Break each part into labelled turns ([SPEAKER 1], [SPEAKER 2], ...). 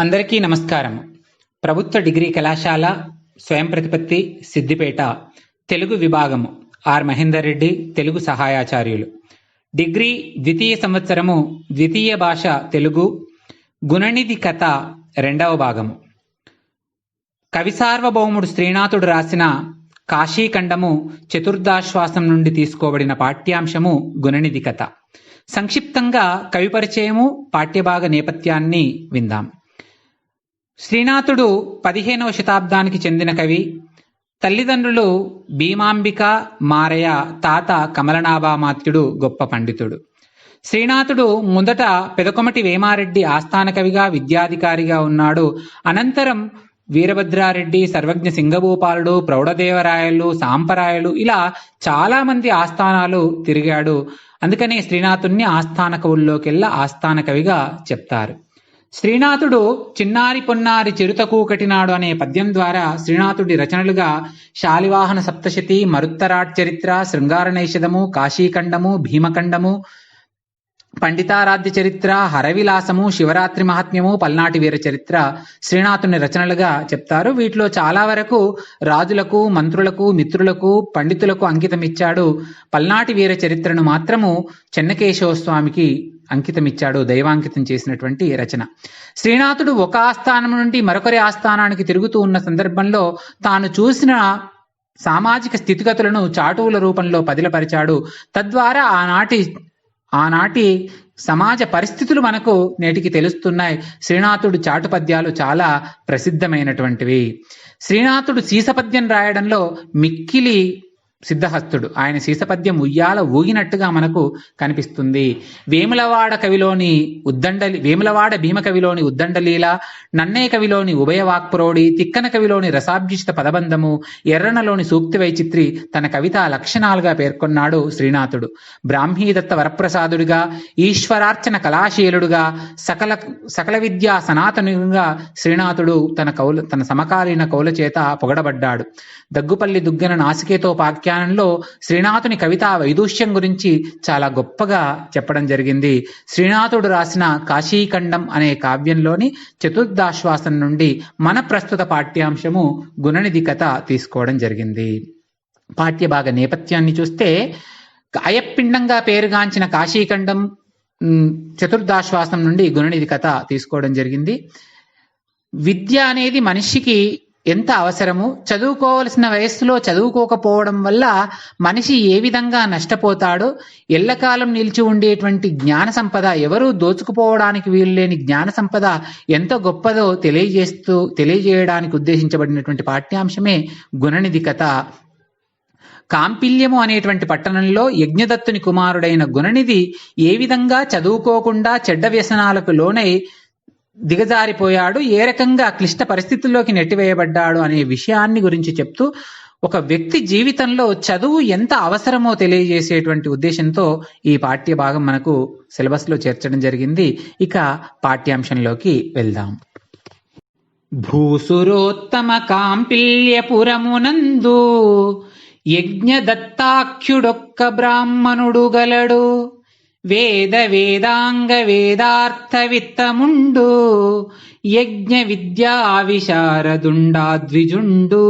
[SPEAKER 1] అందరికీ నమస్కారం. ప్రభుత్వ డిగ్రీ కళాశాల స్వయం ప్రతిపత్తి సిద్దిపేట తెలుగు విభాగము ఆర్ మహేందర్ రెడ్డి తెలుగు సహాయాచార్యులు. డిగ్రీ ద్వితీయ సంవత్సరము ద్వితీయ భాష తెలుగు గుణనిధి కథ రెండవ భాగము. కవి సార్వభౌముడు శ్రీనాథుడు రాసిన కాశీఖండము చతుర్దాశ్వాసం నుండి తీసుకోబడిన పాఠ్యాంశము గుణనిధి కథ. సంక్షిప్తంగా కవి పరిచయము పాఠ్యభాగ నేపథ్యాన్ని విందాం. శ్రీనాథుడు 15వ శతాబ్దానికి చెందిన కవి. తల్లిదండ్రులు భీమాంబిక మారయ్య, తాత కమలనాభామాత్యుడు గొప్ప పండితుడు. శ్రీనాథుడు మొదట పెదకొమటి వేమారెడ్డి ఆస్థాన కవిగా విద్యాధికారిగా ఉన్నాడు. అనంతరం వీరభద్రారెడ్డి, సర్వజ్ఞ సింగభూపాలుడు, ప్రౌఢదేవరాయలు, సాంపరాయలు ఇలా చాలా మంది ఆస్థానాలు తిరిగాడు. అందుకనే శ్రీనాథుణ్ణి ఆస్థాన కవుల్లోకెల్లా ఆస్థాన కవిగా చెప్తారు. శ్రీనాథుడు చిన్నారి పొన్నారి చిరుతకూకటినాడు అనే పద్యం ద్వారా శ్రీనాథుడి రచనలుగా శాలివాహన సప్తశతి, మరుత్తరాట్ చరిత్ర, శృంగార నైషధము, కాశీఖండము, భీమఖండము, పండితారాధ్య చరిత్ర, హరవిలాసము, శివరాత్రి మహాత్మ్యము, పల్నాటి వీర చరిత్ర శ్రీనాథుని రచనలుగా చెప్తారు. వీటిలో చాలా వరకు రాజులకు, మంత్రులకు, మిత్రులకు, పండితులకు అంకితమిచ్చాడు. పల్నాటి వీర చరిత్రను మాత్రము చెన్నకేశవ స్వామికి అంకితమిచ్చాడు, దైవాంకితం చేసినటువంటి రచన. శ్రీనాథుడు ఒక ఆస్థానం నుండి మరొకరి ఆస్థానానికి తిరుగుతూ ఉన్న సందర్భంలో తాను చూసిన సామాజిక స్థితిగతులను చాటువుల రూపంలో పదిలపరిచాడు. తద్వారా ఆనాటి సమాజ పరిస్థితులు మనకు నేటికి తెలుస్తున్నాయి. శ్రీనాథుడు చాటు పద్యాలు చాలా ప్రసిద్ధమైనటువంటివి. శ్రీనాథుడు సీసపద్యం రాయడంలో మిక్కిలి సిద్ధహస్తుడు. ఆయన సీసపద్యం ఉయ్యాల ఊగినట్టుగా మనకు కనిపిస్తుంది. వేములవాడ భీమ కవిలోని ఉద్దండలీల, నన్నే కవిలోని ఉభయ వాక్పురోడి, తిక్కన కవిలోని రసాభ్యుచిత పదబంధము, ఎర్రనలోని సూక్తి వైచిత్రి తన కవితా లక్షణాలుగా పేర్కొన్నాడు శ్రీనాథుడు. బ్రాహ్మీదత్త వరప్రసాదుడిగా, ఈశ్వరార్చన కళాశీలుడుగా, సకల విద్యా సనాతనుగా శ్రీనాథుడు తన సమకాలీన కవుల చేత పొగడబడ్డాడు. దగ్గుపల్లి దుగ్గన నాసికేతో పాఖ్యానంలో శ్రీనాథుని కవితా వైదుష్యం గురించి చాలా గొప్పగా చెప్పడం జరిగింది. శ్రీనాథుడు రాసిన కాశీఖండం అనే కావ్యంలోని చతుర్దాశ్వాసం నుండి మన ప్రస్తుత పాఠ్యాంశము గుణనిధి కథ తీసుకోవడం జరిగింది. పాఠ్యభాగ నేపథ్యాన్ని చూస్తే, అయప్పిండంగా పేరుగాంచిన కాశీఖండం చతుర్దాశ్వాసం నుండి గుణనిధి కథ తీసుకోవడం జరిగింది. విద్య అనేది మనిషికి ఎంత అవసరము, చదువుకోవలసిన వయస్సులో చదువుకోకపోవడం వల్ల మనిషి ఏ విధంగా నష్టపోతాడో, ఎల్లకాలం నిలిచి ఉండేటువంటి జ్ఞాన సంపద, ఎవరూ దోచుకుపోవడానికి వీలులేని జ్ఞాన సంపద ఎంత గొప్పదో తెలియజేయడానికి ఉద్దేశించబడినటువంటి పాఠ్యాంశమే గుణనిధి కథ. కాంపిల్యము అనేటువంటి పట్టణంలో యజ్ఞదత్తుని కుమారుడైన గుణనిధి ఏ విధంగా చదువుకోకుండా చెడ్డ వ్యసనాలకు లోనై దిగజారిపోయాడు, ఏ రకంగా క్లిష్ట పరిస్థితుల్లోకి నెట్టివేయబడ్డాడు అనే విషయాన్ని గురించి చెప్తూ ఒక వ్యక్తి జీవితంలో చదువు ఎంత అవసరమో తెలియజేసేటువంటి ఉద్దేశంతో ఈ పాఠ్య భాగం మనకు సిలబస్ లో చేర్చడం జరిగింది. ఇక పాఠ్యాంశంలోకి వెళ్దాం. భూసురోత్తమ కాంపిల్యపురమునందు యజ్ఞదత్తాఖ్యుడొక్క బ్రాహ్మణుడు గలడు. వేద వేదాంగ వేదార్థ విత్తముండు, యజ్ఞ విద్యా విశారదుండాద్విజుండు.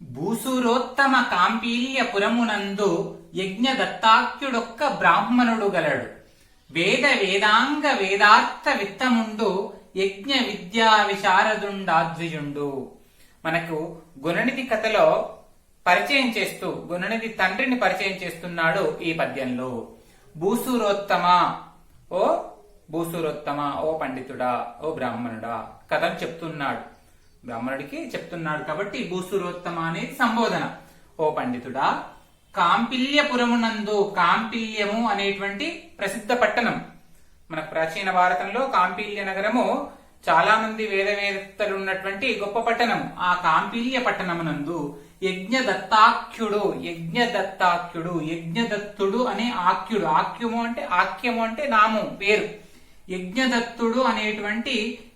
[SPEAKER 1] భూసురోత్తమ కాంపీల్యపురమునందు యజ్ఞదత్తాఖ్యుడొక్క బ్రాహ్మణుడు గలడు. వేద వేదాంగ వేదార్థ విత్తముండు, యజ్ఞ విద్యా విశారదుండాద్విజుండు. మనకు గుణనిధి కథలో పరిచయం చేస్తూ గుణనిధి తండ్రిని పరిచయం చేస్తున్నాడు ఈ పద్యంలో. భూసురోత్తమ, ఓ భూసురోత్తమ, ఓ పండితుడా, ఓ బ్రాహ్మణుడా కథను చెప్తున్నాడు. బ్రాహ్మణుడికి చెప్తున్నాడు కాబట్టి భూసురోత్తమ అనేది సంబోధన. ఓ పండితుడా, కాంపిల్యపురమునందు, కాంపిల్యము అనేటువంటి ప్రసిద్ధ పట్టణం. మనకు ప్రాచీన భారతంలో కాంపిల్య నగరము చాలా మంది వేదవేత్తలు ఉన్నటువంటి గొప్ప పట్టణం. ఆ కాంపిల్య పట్టణమునందు యజ్ఞదత్తాఖ్యుడు, యజ్ఞదత్తుడు అనే ఆఖ్యుడు, ఆఖ్యము అంటే నామం, పేరు. యజ్ఞదత్తుడు అనేటువంటి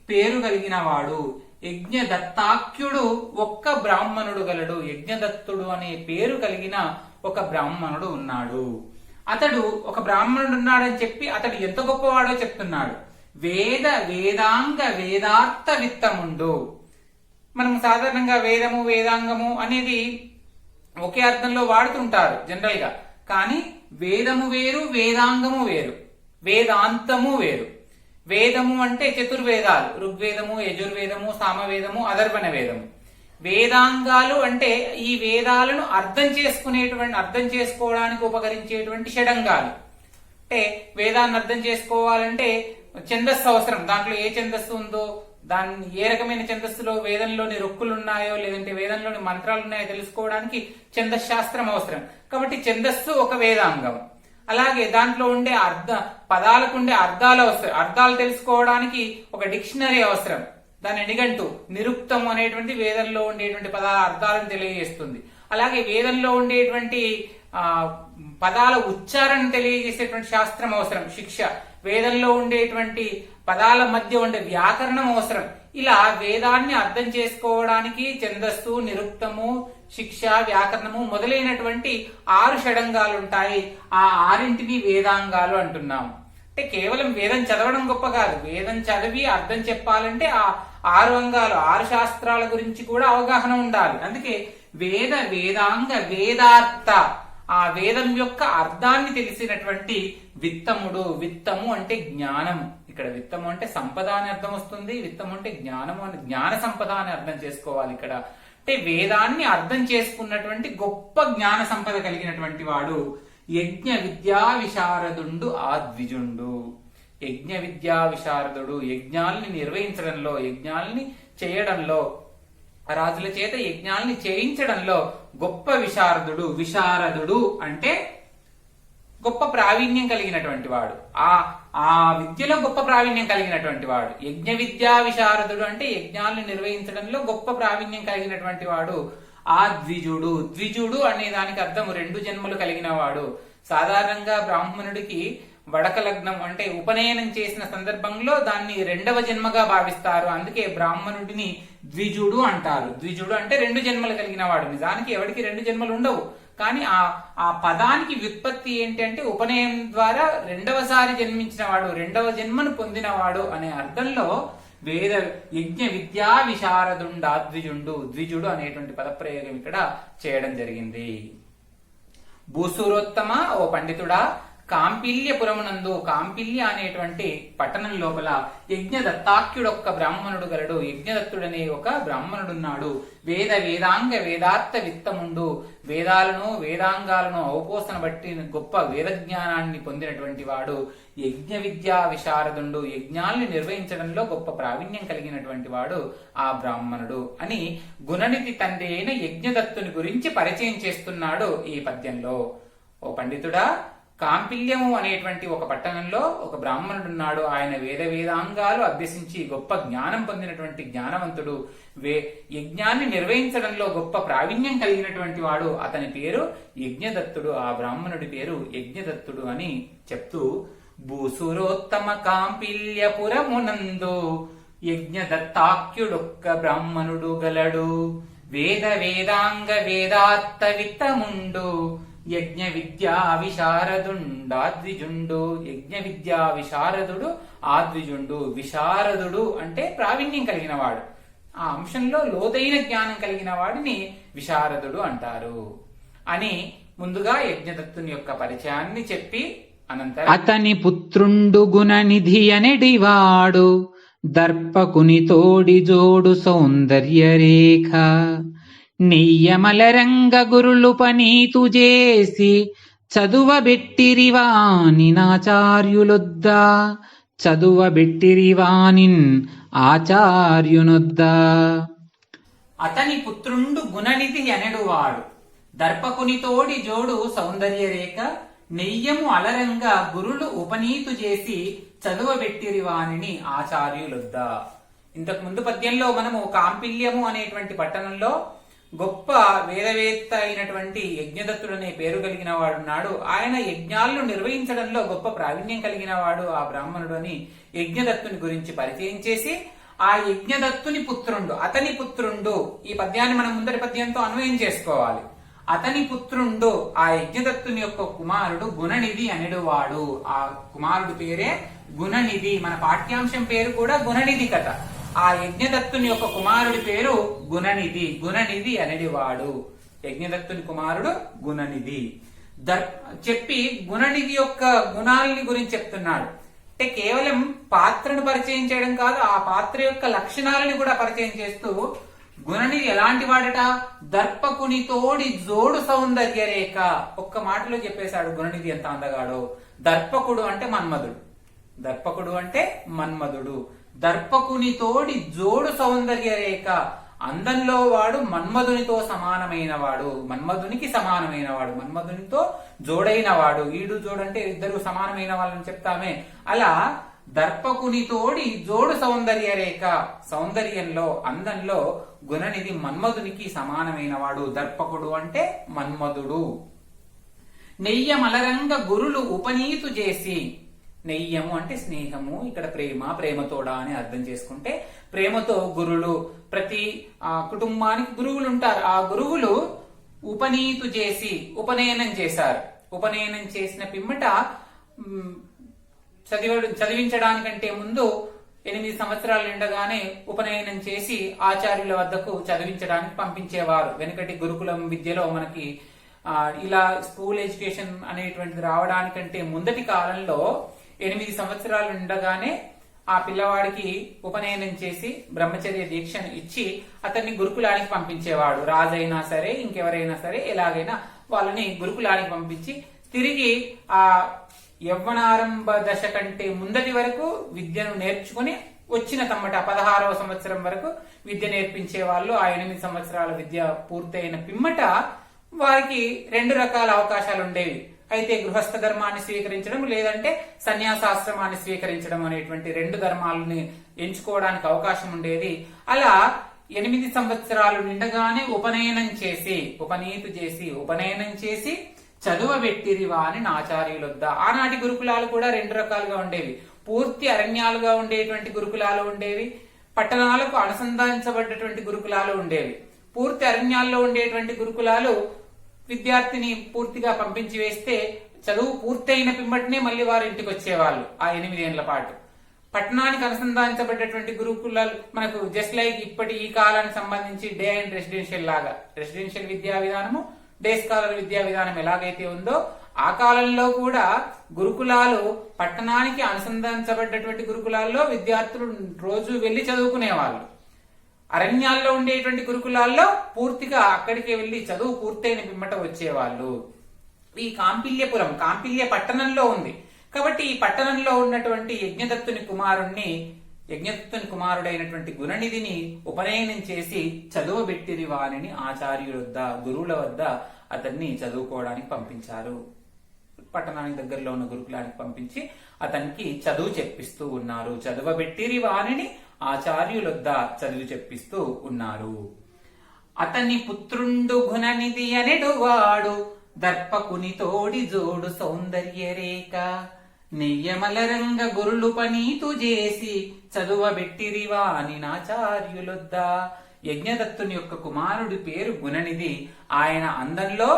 [SPEAKER 1] పేరు కలిగిన వాడు. యజ్ఞదత్తాఖ్యుడు ఒక్క బ్రాహ్మణుడు గలడు. యజ్ఞదత్తుడు అనే పేరు కలిగిన ఒక బ్రాహ్మణుడు ఉన్నాడు. అతడు ఒక బ్రాహ్మణుడు ఉన్నాడని చెప్పి అతడు ఎంత గొప్పవాడో చెప్తున్నాడు. వేద వేదాంగ వేదార్థ విత్తముండు. మనం సాధారణంగా వేదము వేదాంగము అనేది ఒకే అర్థంలో వాడుతుంటారు జనరల్ గా. కానీ వేదము వేరు, వేదాంగము వేరు, వేదాంతము వేరు. వేదము అంటే చతుర్వేదాలు, ఋగ్వేదము, యజుర్వేదము, సామవేదము, అథర్వణ వేదము. వేదాంగాలు అంటే ఈ వేదాలను అర్థం చేసుకోవడానికి ఉపకరించేటువంటి షడంగాలు. అంటే వేదాన్ని అర్థం చేసుకోవాలంటే ఛందస్సు అవసరం. దాంట్లో ఏ ఛందస్సు ఉందో, దాన్ని ఏ రకమైన ఛందస్సులో వేదంలోని రొక్కులు ఉన్నాయో లేదంటే వేదంలోని మంత్రాలు ఉన్నాయో తెలుసుకోవడానికి ఛందశాస్త్రం అవసరం. కాబట్టి ఛందస్సు ఒక వేదాంగం. అలాగే దాంట్లో ఉండే పదాలకు ఉండే అర్థాలు అవసరం. అర్థాలు తెలుసుకోవడానికి ఒక డిక్షనరీ అవసరం. దాని నిఘంటు నిరుక్తం అనేటువంటి వేదంలో ఉండేటువంటి పదాల అర్థాలను తెలియజేస్తుంది. అలాగే వేదంలో ఉండేటువంటి పదాల ఉచ్చారణ తెలియజేసేటువంటి శాస్త్రం అవసరం, శిక్ష. వేదంలో ఉండేటువంటి పదాల మధ్య ఉండే వ్యాకరణం అవసరం. ఇలా వేదాన్ని అర్థం చేసుకోవడానికి ఛందస్సు, నిరుక్తము, శిక్ష, వ్యాకరణము మొదలైనటువంటి 6 షడంగాలు ఉంటాయి. ఆ 6ంటిని వేదాంగాలు అంటున్నాము. అంటే కేవలం వేదం చదవడం గొప్ప కాదు, వేదం చదివి అర్థం చెప్పాలంటే ఆ 6 అంగాలు, 6 శాస్త్రాల గురించి కూడా అవగాహన ఉండాలి. అందుకే వేద వేదాంగ వేదార్థ, ఆ వేదం యొక్క అర్థాన్ని తెలిసినటువంటి విత్తముడు. విత్తము అంటే జ్ఞానము. ఇక్కడ విత్తము అంటే సంపద అని అర్థం వస్తుంది, విత్తము అంటే జ్ఞానము అని, జ్ఞాన సంపద అని అర్థం చేసుకోవాలి ఇక్కడ. అంటే వేదాన్ని అర్థం చేసుకున్నటువంటి గొప్ప జ్ఞాన సంపద కలిగినటువంటి వాడు యజ్ఞ విద్యా విశారదుండు ఆ ద్విజుండు. యజ్ఞ విద్యా విశారదుడు, యజ్ఞాల్ని నిర్వహించడంలో, యజ్ఞాల్ని చేయడంలో, రాజుల చేత యజ్ఞాల్ని చేయించడంలో గొప్ప విశారదుడు. విశారదుడు అంటే గొప్ప ప్రావీణ్యం కలిగినటువంటి వాడు, ఆ విద్యలో గొప్ప ప్రావీణ్యం కలిగినటువంటి వాడు. యజ్ఞ విద్యా విశారదుడు అంటే యజ్ఞాలను నిర్వహించడంలో గొప్ప ప్రావీణ్యం కలిగినటువంటి వాడు ఆ ద్విజుడు. ద్విజుడు అనే దానికి అర్థం 2 జన్మలు కలిగిన వాడు. సాధారణంగా బ్రాహ్మణుడికి వడక లగ్నం అంటే ఉపనయనం చేసిన సందర్భంలో దాన్ని 2వ జన్మగా భావిస్తారు. అందుకే బ్రాహ్మణుడిని ద్విజుడు అంటారు. ద్విజుడు అంటే 2 జన్మలు కలిగిన వాడు. నిజానికి ఎవరికి 2 జన్మలు ఉండవు, కానీ ఆ పదానికి వ్యుత్పత్తి ఏంటి అంటే ఉపనయనం ద్వారా 2వసారి జన్మించిన వాడు, 2వ జన్మను పొందినవాడు అనే అర్థంలో వేద యజ్ఞ విద్యా విశారదుండా ద్విజుండు, ద్విజుడు అనేటువంటి పదప్రయోగం ఇక్కడ చేయడం జరిగింది. భూసూరోత్తమ, ఓ పండితుడా, కాంపిల్యపురమునందు, కాంపిల్య అనేటువంటి పట్టణం లోపల యజ్ఞదత్తాఖ్యుడొక్క బ్రాహ్మణుడు గలడు. యజ్ఞదత్తుడనే ఒక బ్రాహ్మణుడున్నాడు. వేద వేదాంగ వేదార్థ విత్తముండు. వేదాలను వేదాంగాలను అవపోసన బట్టి గొప్ప వేద జ్ఞానాన్ని పొందినటువంటి వాడు. యజ్ఞ విద్యా విశారదుండు, యజ్ఞాల్ని నిర్వహించడంలో గొప్ప ప్రావీణ్యం కలిగినటువంటి వాడు ఆ బ్రాహ్మణుడు అని గుణనిధి తండ్రి అయిన యజ్ఞదత్తుని గురించి పరిచయం చేస్తున్నాడు ఈ పద్యంలో. ఓ పండితుడా, కాంపిల్యము అనేటువంటి ఒక పట్టణంలో ఒక బ్రాహ్మణుడున్నాడు. ఆయన వేద వేదాంగాలు అభ్యసించి గొప్ప జ్ఞానం పొందినటువంటి జ్ఞానవంతుడు. యజ్ఞాన్ని నిర్వహించడంలో గొప్ప ప్రావీణ్యం కలిగినటువంటి వాడు. అతని పేరు యజ్ఞదత్తుడు. ఆ బ్రాహ్మణుడి పేరు యజ్ఞదత్తుడు అని చెప్తూ, భూసురోత్తమ కాంపిల్యపురమునందు యజ్ఞదత్తాఖ్యుడొక్క బ్రాహ్మణుడు గలడు. వేద వేదాంగ వేదార్థ విత్తముండు. యజ్ఞ విద్యా విశారదుండాద్విజుండు. యజ్ఞ విద్యా విశారదుడు ఆద్విజుండు. విశారదుడు అంటే ప్రావీణ్యం కలిగిన వాడు, ఆ అంశంలో లోతైన జ్ఞానం కలిగిన వాడిని విశారదుడు అంటారు అని ముందుగా యజ్ఞదత్తుని యొక్క పరిచయాన్ని చెప్పి అనంతరం
[SPEAKER 2] అతని పుత్రుండు గుణనిధి అనెడివాడు దర్పకుని తోడి జోడు సౌందర్య రేఖ. నెయ్యమలరంగ గురులు పనీతు చేసి చదువబెట్టిరివానినాచార్యులొద్దా. చదువబెట్టిరివానిన్ ఆచార్యునొద్దా.
[SPEAKER 1] అతని పుత్రుండు గుణనిధి అనెడువాడు దర్పకుని తోడి జోడు సౌందర్య రేఖ. నెయ్యము అలరంగా గురులు ఉపనీతు చేసి చదువబెట్టిరివానిని ఆచార్యులొద్దా. ఇంతకు ముందు పద్యంలో మనము కాంపిల్యము అనేటువంటి పట్టణంలో గొప్ప వేదవేత్త అయినటువంటి యజ్ఞదత్తుడు అనే పేరు కలిగిన వాడున్నాడు. ఆయన యజ్ఞాలను నిర్వహించడంలో గొప్ప ప్రావీణ్యం కలిగిన వాడు ఆ బ్రాహ్మణుడు అని యజ్ఞదత్తుని గురించి పరిచయం చేసి, ఆ యజ్ఞదత్తుని పుత్రుండు, అతని పుత్రుండు, ఈ పద్యాన్ని మనం ముందరి పద్యంతో అన్వయం చేసుకోవాలి. అతని పుత్రుండు ఆ యజ్ఞదత్తుని యొక్క కుమారుడు గుణనిధి అనేవాడు. ఆ కుమారుడు పేరే గుణనిధి. మన పాఠ్యాంశం పేరు కూడా గుణనిధి కథ. ఆ యజ్ఞదత్తుని యొక్క కుమారుడి పేరు గుణనిధి. గుణనిధి అనేవాడు. యజ్ఞదత్తుని కుమారుడు గుణనిధి చెప్పి గుణనిధి యొక్క గుణాలని గురించి చెప్తున్నాడు. అంటే కేవలం పాత్రను పరిచయం చేయడం కాదు, ఆ పాత్ర యొక్క లక్షణాలని కూడా పరిచయం చేస్తూ గుణనిధి ఎలాంటి వాడట, దర్పకుని తోడి జోడు సౌందర్య రేఖ. ఒక్క మాటలో చెప్పేశాడు గుణనిధి ఎంత అందగాడో. దర్పకుడు అంటే మన్మధుడు. దర్పకుడు అంటే మన్మధుడు. దర్పకుని తోడి జోడు సౌందర్య రేఖ. అందంలో వాడు మన్మధునితో సమానమైన వాడు. మన్మధునికి సమానమైన వాడు. మన్మధునితో జోడైన వాడు. ఈడు జోడంటే ఇద్దరు సమానమైన వాళ్ళని చెప్తామే. అలా దర్పకుని తోడి జోడు సౌందర్య రేఖ. సౌందర్యంలో అందంలో గుణనిధి మన్మధునికి సమానమైన వాడు. దర్పకుడు అంటే మన్మధుడు. నెయ్య మలరంగ గురులు ఉపనీతు చేసి. నెయ్యము అంటే స్నేహము, ఇక్కడ ప్రేమ, ప్రేమతోడా అని అర్థం చేసుకుంటే ప్రేమతో గురులు, ప్రతి కుటుంబానికి గురువులు ఉంటారు. ఆ గురువులు ఉపనీతు చేసి ఉపనయనం చేశారు. ఉపనయనం చేసిన పిమ్మట చదివించడానికంటే ముందు 8 సంవత్సరాలు నిండగానే ఉపనయనం చేసి ఆచార్యుల వద్దకు చదివించడానికి పంపించేవారు. వెనుకటి గురుకులం విద్యలో మనకి ఇలా స్కూల్ ఎడ్యుకేషన్ అనేటువంటిది రావడానికంటే ముందటి కాలంలో 8 సంవత్సరాలు ఉండగానే ఆ పిల్లవాడికి ఉపనయనం చేసి బ్రహ్మచర్య దీక్షను ఇచ్చి అతన్ని గురుకులానికి పంపించేవాడు. రాజైనా సరే, ఇంకెవరైనా సరే, ఎలాగైనా వాళ్ళని గురుకులానికి పంపించి తిరిగి ఆ యవ్వనారంభ దశ కంటే ముందటి వరకు విద్యను నేర్చుకుని వచ్చిన తమ్మట 16వ సంవత్సరం వరకు విద్య నేర్పించే వాళ్ళు. ఆ 8 సంవత్సరాల విద్య పూర్తయిన పిమ్మట వారికి 2 రకాల అవకాశాలు ఉండేవి. అయితే గృహస్థ ధర్మాన్ని స్వీకరించడం, లేదంటే సన్యాసాశ్రమాన్ని స్వీకరించడం అనేటువంటి 2 ధర్మాలని ఎంచుకోవడానికి అవకాశం ఉండేది. అలా 8 సంవత్సరాలు నిండగానే ఉపనయనం చేసి ఉపనయనం చేసి చదువబెట్టిరివా అని ఆచార్యులొద్ద. ఆనాటి గురుకులాలు కూడా 2 రకాలుగా ఉండేవి. పూర్తి అరణ్యాలుగా ఉండేటువంటి గురుకులాలు ఉండేవి, పట్టణాలకు అనుసంధానించబడ్డటువంటి గురుకులాలు ఉండేవి. పూర్తి అరణ్యాల్లో ఉండేటువంటి గురుకులాలు విద్యార్థిని పూర్తిగా పంపించి వేస్తే చదువు పూర్తయిన పిమ్మటనే మళ్ళీ వారు ఇంటికి వచ్చేవాళ్ళు ఆ 8 ఏళ్ల పాటు. పట్టణానికి అనుసంధానించబడ్డటువంటి గురుకులాలు మనకు జస్ట్ లైక్ ఇప్పటి ఈ కాలానికి సంబంధించి డే అండ్ రెసిడెన్షియల్ లాగా, రెసిడెన్షియల్ విద్యా విధానము, డే స్కాలర్ విద్యా విధానం ఎలాగైతే ఉందో ఆ కాలంలో కూడా గురుకులాలు పట్టణానికి అనుసంధానించబడ్డటువంటి గురుకులాల్లో విద్యార్థులు రోజు వెళ్లి చదువుకునేవాళ్ళు. అరణ్యాల్లో ఉండేటువంటి గురుకులాల్లో పూర్తిగా అక్కడికి వెళ్లి చదువు పూర్తయిన పిమ్మట వచ్చేవాళ్ళు. ఈ కాంపిల్య పట్టణంలో ఉంది కాబట్టి ఈ పట్టణంలో ఉన్నటువంటి యజ్ఞదత్తుని కుమారుడైనటువంటి గుణనిధిని ఉపనయనం చేసి చదువబెట్టిరి వారిని ఆచార్యుల వద్ద, గురువుల వద్ద అతన్ని చదువుకోవడానికి పంపించారు. పట్టణానికి దగ్గరలో ఉన్న గురుకులానికి పంపించి అతనికి చదువు చెప్పిస్తూ ఉన్నారు. చదువబెట్టిరి వారిని ఆచార్యులొద్ద చదువు చెప్పిస్తూ ఉన్నారు. అతని పుత్రుండు గుణనిధి అనేడువాడు, దర్పకుని తోడి జోడు సౌందర్య రేఖ. నెయ్యమలరంగ గురులు పనీతు చేసి చదువబెట్టిరివా అని ఆచార్యులొద్ద. యజ్ఞదత్తుని యొక్క కుమారుడి పేరు గుణనిధి. ఆయన అందంలో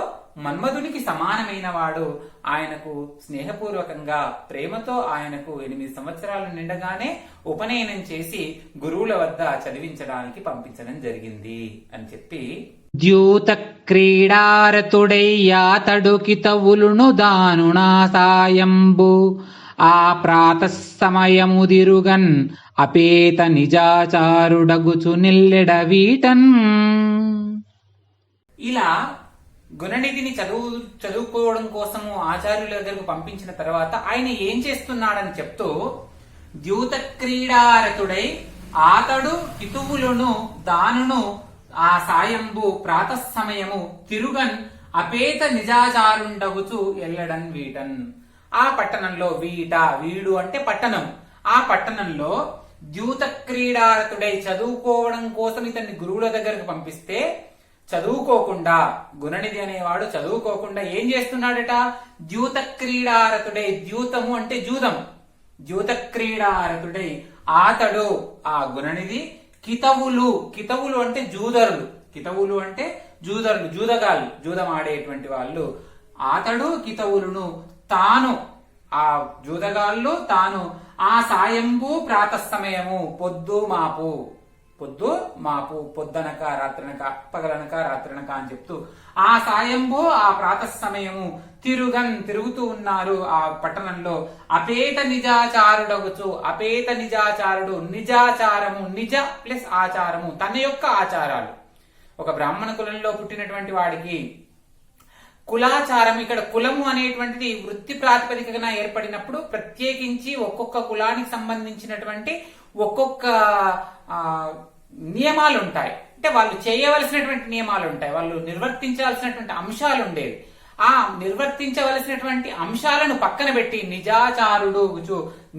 [SPEAKER 1] మన్మధునికి సమానమైన వాడు. ఆయనకు స్నేహపూర్వకంగా ప్రేమతో ఆయనకు 8 సంవత్సరాలు నిండగానే ఉపనయనం చేసి గురువుల వద్ద చదివించడానికి పంపించడం జరిగింది అని చెప్పి,
[SPEAKER 2] ద్యూత క్రీడారతుడయ్యాతడుకి తవులును దానునా సాయంబు ఆ ప్రాతస్సమయముదిరుగన్ అపేత నిజాచారుడగుచు నిల్లెడ వీటన్.
[SPEAKER 1] ఇలా గుణనిధిని చదువుకోవడం కోసము ఆచార్యుల దగ్గరకు పంపించిన తర్వాత ఆయన ఏం చేస్తున్నాడని చెప్తూ, ద్యూత క్రీడారతుడై ఆతడు హితువులను దానును ఆ సాయంబు ప్రాతస్సమయము తిరుగన్ అపేత నిజాచారుండగుచు ఎల్లడన్ వీటన్. ఆ పట్టణంలో వీడు అంటే పట్టణం. ఆ పట్టణంలో ద్యూత క్రీడారతుడై చదువుకోవడం కోసం ఇతన్ని గురువుల దగ్గరకు పంపిస్తే చదువుకోకుండా, గుణనిధి అనేవాడు చదువుకోకుండా ఏం చేస్తున్నాడట, ద్యూత క్రీడారతుడై, ద్యూతము అంటే జూదం, ద్యూత క్రీడారతుడై ఆతడు ఆ గుణనిధి కితవులు అంటే జూదరులు, కితవులు అంటే జూదగాళ్ళు, జూదం ఆడేటువంటి వాళ్ళు. అతడు కితవులును, తాను ఆ జూదగాళ్ళు తాను ఆ సాయంబు ప్రాతస్సమయము, పొద్దు మాపు, పొద్దనక రాత్రనక, పగలనక రాత్రనక అని చెప్తూ ఆ సాయంబు ఆ ప్రాతస్సమయము తిరుగుతూ ఉన్నారు ఆ పట్టణంలో. అపేత నిజాచారుడగుచు, అపేత నిజాచారుడు, నిజాచారము, నిజ ప్లస్ ఆచారము, తన యొక్క ఆచారాలు. ఒక బ్రాహ్మణ కులంలో పుట్టినటువంటి వాడికి కులాచారం, ఇక్కడ కులము అనేటువంటిది వృత్తి ప్రాతిపదికన ఏర్పడినప్పుడు ప్రత్యేకించి ఒక్కొక్క కులానికి సంబంధించినటువంటి ఒక్కొక్క నియమాలు ఉంటాయి. అంటే వాళ్ళు చేయవలసినటువంటి నియమాలు ఉంటాయి, వాళ్ళు నిర్వర్తించాల్సినటువంటి అంశాలు ఉండేవి. ఆ నిర్వర్తించవలసినటువంటి అంశాలను పక్కన పెట్టి నిజాచారుడు,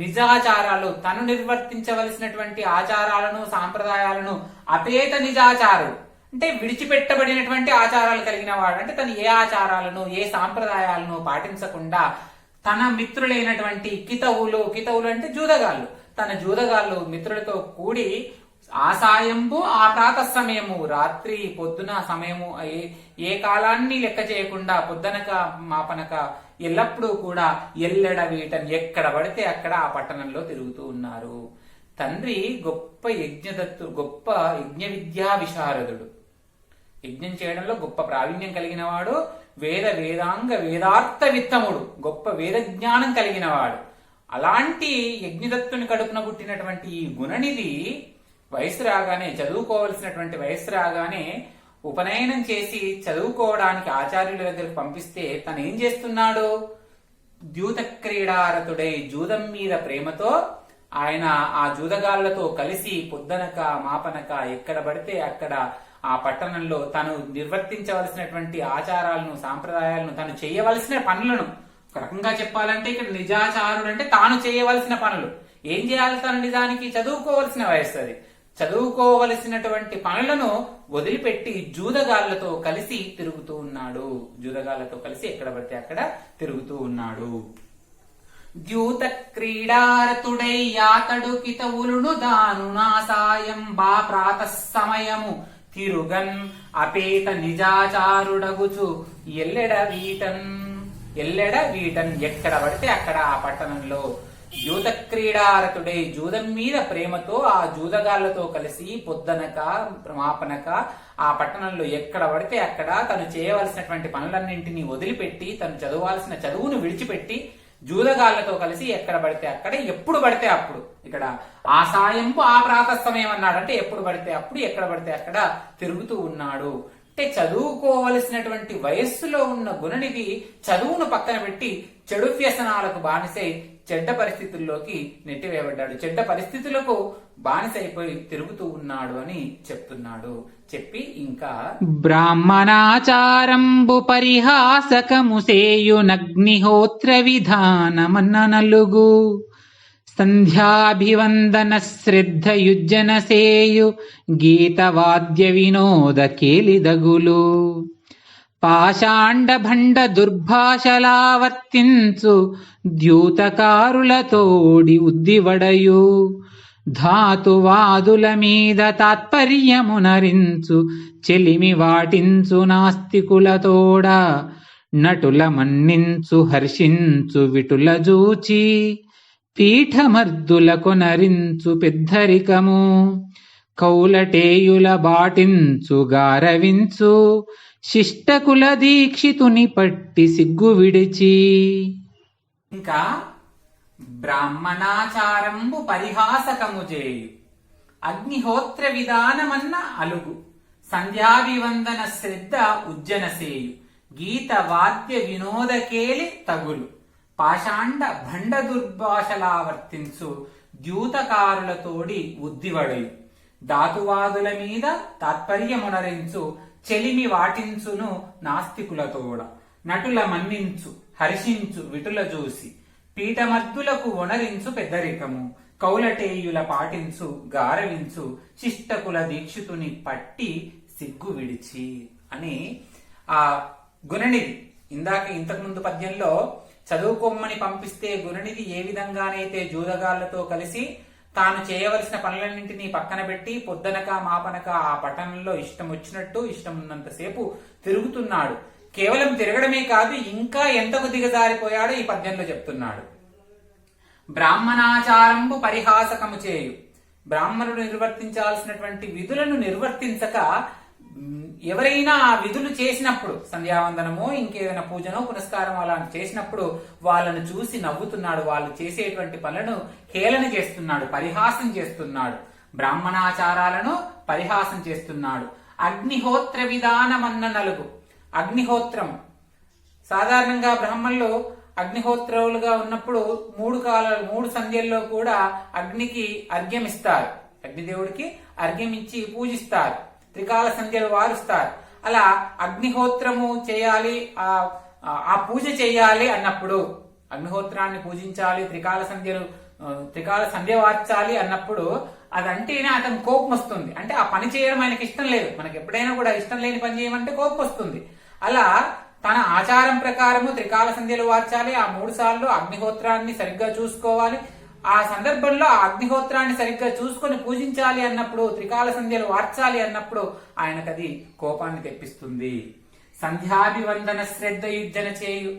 [SPEAKER 1] నిజాచారాలు, తను నిర్వర్తించవలసినటువంటి ఆచారాలను సాంప్రదాయాలను అపేత నిజాచారుడు అంటే విడిచిపెట్టబడినటువంటి ఆచారాలు కలిగిన వాడు. అంటే తను ఏ ఆచారాలను ఏ సాంప్రదాయాలను పాటించకుండా తన మిత్రులైనటువంటి కితవులు అంటే జూదగాళ్ళు, తన జూదగాళ్ళు మిత్రులతో కూడి ఆ సాయంబు ఆ ప్రాతస్సమయము, రాత్రి పొద్దున సమయము, ఏ కాలాన్ని లెక్క చేయకుండా పొద్దనక మాపనక ఎల్లప్పుడూ కూడా ఎల్లెడ వీటం, ఎక్కడ పడితే అక్కడ ఆ పట్టణంలో తిరుగుతూ ఉన్నారు. తండ్రి గొప్ప గొప్ప యజ్ఞ విద్యా విశారదుడు, యజ్ఞం చేయడంలో గొప్ప ప్రావీణ్యం కలిగిన వాడు, వేదాంగ వేదార్థ విత్తముడు, గొప్ప వేద జ్ఞానం కలిగిన వాడు. అలాంటి యజ్ఞదత్తుని కడుపున పుట్టినటువంటి ఈ గుణనిధి వయసు రాగానే, చదువుకోవలసినటువంటి వయసు రాగానే ఉపనయనం చేసి చదువుకోవడానికి ఆచార్యుల దగ్గరకు పంపిస్తే తను ఏం చేస్తున్నాడు? ద్యూత క్రీడారతుడై, జూదం మీద ప్రేమతో ఆయన ఆ జూదగాళ్లతో కలిసి పొద్దనక మాపనక ఎక్కడ పడితే అక్కడ ఆ పట్టణంలో తను నిర్వర్తించవలసినటువంటి ఆచారాలను సాంప్రదాయాలను, తను చేయవలసిన పనులను, ఒక రకంగా చెప్పాలంటే ఇక్కడ నిజాచారుడు అంటే తాను చేయవలసిన పనులు ఏం చేయాలి? తను నిజానికి చదువుకోవలసిన వయస్సు అది. చదువుకోవలసినటువంటి పనులను వదిలిపెట్టి జూదగాళ్లతో కలిసి తిరుగుతూ ఉన్నాడు. జూదగాళ్లతో కలిసి ఎక్కడ పడితే అక్కడ తిరుగుతూ ఉన్నాడు. ద్యూత క్రీడారతుడై యాతడు కితవులును దాను నా సాయం బా ప్రాతస్సమయము తిరుగన్ అపేత నిజాచారుడగుచు ఎల్లెడ వీటన్ ఎక్కడ పడితే అక్కడ ఆ పట్టణంలో. జూత క్రీడారతుడై, జూదం మీద ప్రేమతో ఆ జూదగాళ్లతో కలిసి పొద్దనక మాపనక ఆ పట్టణంలో ఎక్కడ పడితే అక్కడ తను చేయవలసినటువంటి పనులన్నింటినీ వదిలిపెట్టి తను చదవాల్సిన చదువును విడిచిపెట్టి జూదగాళ్లతో కలిసి ఎక్కడ పడితే అక్కడ, ఎప్పుడు పడితే అప్పుడు, ఇక్కడ ఆ సాయంపు ఆ ప్రాతస్సమయం అన్నాడు. అంటే ఎప్పుడు పడితే అప్పుడు ఎక్కడ పడితే అక్కడ తిరుగుతూ ఉన్నాడు. అంటే చదువుకోవలసినటువంటి వయస్సులో ఉన్న గుణనిధి చదువును పక్కన పెట్టి చెడు వ్యసనాలకు బానిసై చెడ్డ పరిస్థితుల్లోకి నెట్టివేయబడ్డాడు, చెడ్డ పరిస్థితులకు బానిసైపోయి తిరుగుతూ ఉన్నాడు అని చెప్తున్నాడు. చెప్పి ఇంకా
[SPEAKER 2] బ్రాహ్మణాచారంబు పరిహాసకము సేయునగ్నిహోత్ర విధానమన్న నలుగు సంధ్యాభివందన శ్రద్ధ యుజ్జన సేయు గీతవాద్య వినోద కేలిదగులు పాషాండ భండ దుర్భాషలావర్తించు ద్యూతకారులతోడి ఉద్దివడయు ధాతువాదుల మీద తాత్పర్యమునరించు చెలిమి వాటించు నాస్తికులతోడ నటుల మన్నించు హర్షించు విటుల జూచి పీఠమర్దులకు నరించు పెద్దరికము కౌలటేయుల బాటించు గారవించు శిష్టకుల దీక్షితుని పట్టి సిగ్గు విడిచి.
[SPEAKER 1] ఇంకా బ్రాహ్మణాచారంబు పరిహాసకము చేయు అగ్నిహోత్ర విధానమన్న అలుగు సంధ్యాభివందన శ్రద్ధ ఉజ్జనసేయు గీత వాద్య వినోదకేలి తగులు పాషాండ భండ దుర్భాషలావర్తించు ద్యూతకారులతోడి ఉద్దివడయు ధాతువాదుల మీద తాత్పర్యమునరించు చెలిమి వాటించును నాస్తికులతోడ నటుల మన్నించు హర్షించు విటుల చూసి పీఠమర్దులకు వనరించు పెద్దరికము కౌలటేయుల పాటించు గారవించు శిష్టకుల దీక్షితుని పట్టి సిగ్గు విడిచి అని ఆ గుణనిధి ఇంతకుముందు పద్యంలో చదువుకోమ్మని పంపిస్తే గుణనిధి ఏ విధంగానైతే జూదగాళ్లతో కలిసి తాను చేయవలసిన పనులన్నింటినీ పక్కన పెట్టి పొద్దనక మాపనక ఆ పట్టణంలో ఇష్టం వచ్చినట్టు ఇష్టం ఉన్నంతసేపు తిరుగుతున్నాడు. కేవలం తిరగడమే కాదు, ఇంకా ఎంతకు దిగజారిపోయాడో ఈ పద్యంలో చెప్తున్నాడు. బ్రాహ్మణాచారంబు పరిహాసకము చేయు. బ్రాహ్మణుడు నిర్వర్తించాల్సినటువంటి విధులను నిర్వర్తించక ఎవరైనా ఆ విధులు చేసినప్పుడు, సంధ్యావందనమో ఇంకేదైనా పూజనో పునస్కారం అలాంటి చేసినప్పుడు వాళ్ళను చూసి నవ్వుతున్నాడు. వాళ్ళు చేసేటువంటి పనులను హేళన చేస్తున్నాడు, పరిహాసం చేస్తున్నాడు. బ్రాహ్మణాచారాలను పరిహాసం చేస్తున్నాడు. అగ్నిహోత్ర విధానమన్న నలుగు. అగ్నిహోత్రం సాధారణంగా బ్రాహ్మణులు అగ్నిహోత్రులుగా ఉన్నప్పుడు 3 సంధ్యల్లో కూడా అగ్నికి అర్ఘ్యమిస్తారు. అగ్నిదేవుడికి అర్ఘ్యమిచ్చి పూజిస్తారు. త్రికాల సంధ్యలు వారుస్తారు. అలా అగ్నిహోత్రము చేయాలి, ఆ పూజ చేయాలి అన్నప్పుడు, అగ్నిహోత్రాన్ని పూజించాలి, త్రికాల సంధ్య వార్చాలి అన్నప్పుడు అదంటేనే అతను కోపం వస్తుంది. అంటే ఆ పని చేయడం ఆయనకి ఇష్టం లేదు. మనకి ఎప్పుడైనా కూడా ఇష్టం లేని పని చేయమంటే కోపం వస్తుంది. అలా తన ఆచారం ప్రకారము త్రికాల సంధ్యలు వార్చాలి, ఆ 3 సార్లు అగ్నిహోత్రాన్ని సరిగ్గా చూసుకోవాలి. ఆ సందర్భంలో ఆ అగ్నిహోత్రాన్ని సరిగ్గా చూసుకొని పూజించాలి అన్నప్పుడు, త్రికాల సంధ్యలు వార్చాలి అన్నప్పుడు ఆయనకది కోపాన్ని తెప్పిస్తుంది. సంధ్యాభివందన శ్రద్ధ యుజ్జన చేయు.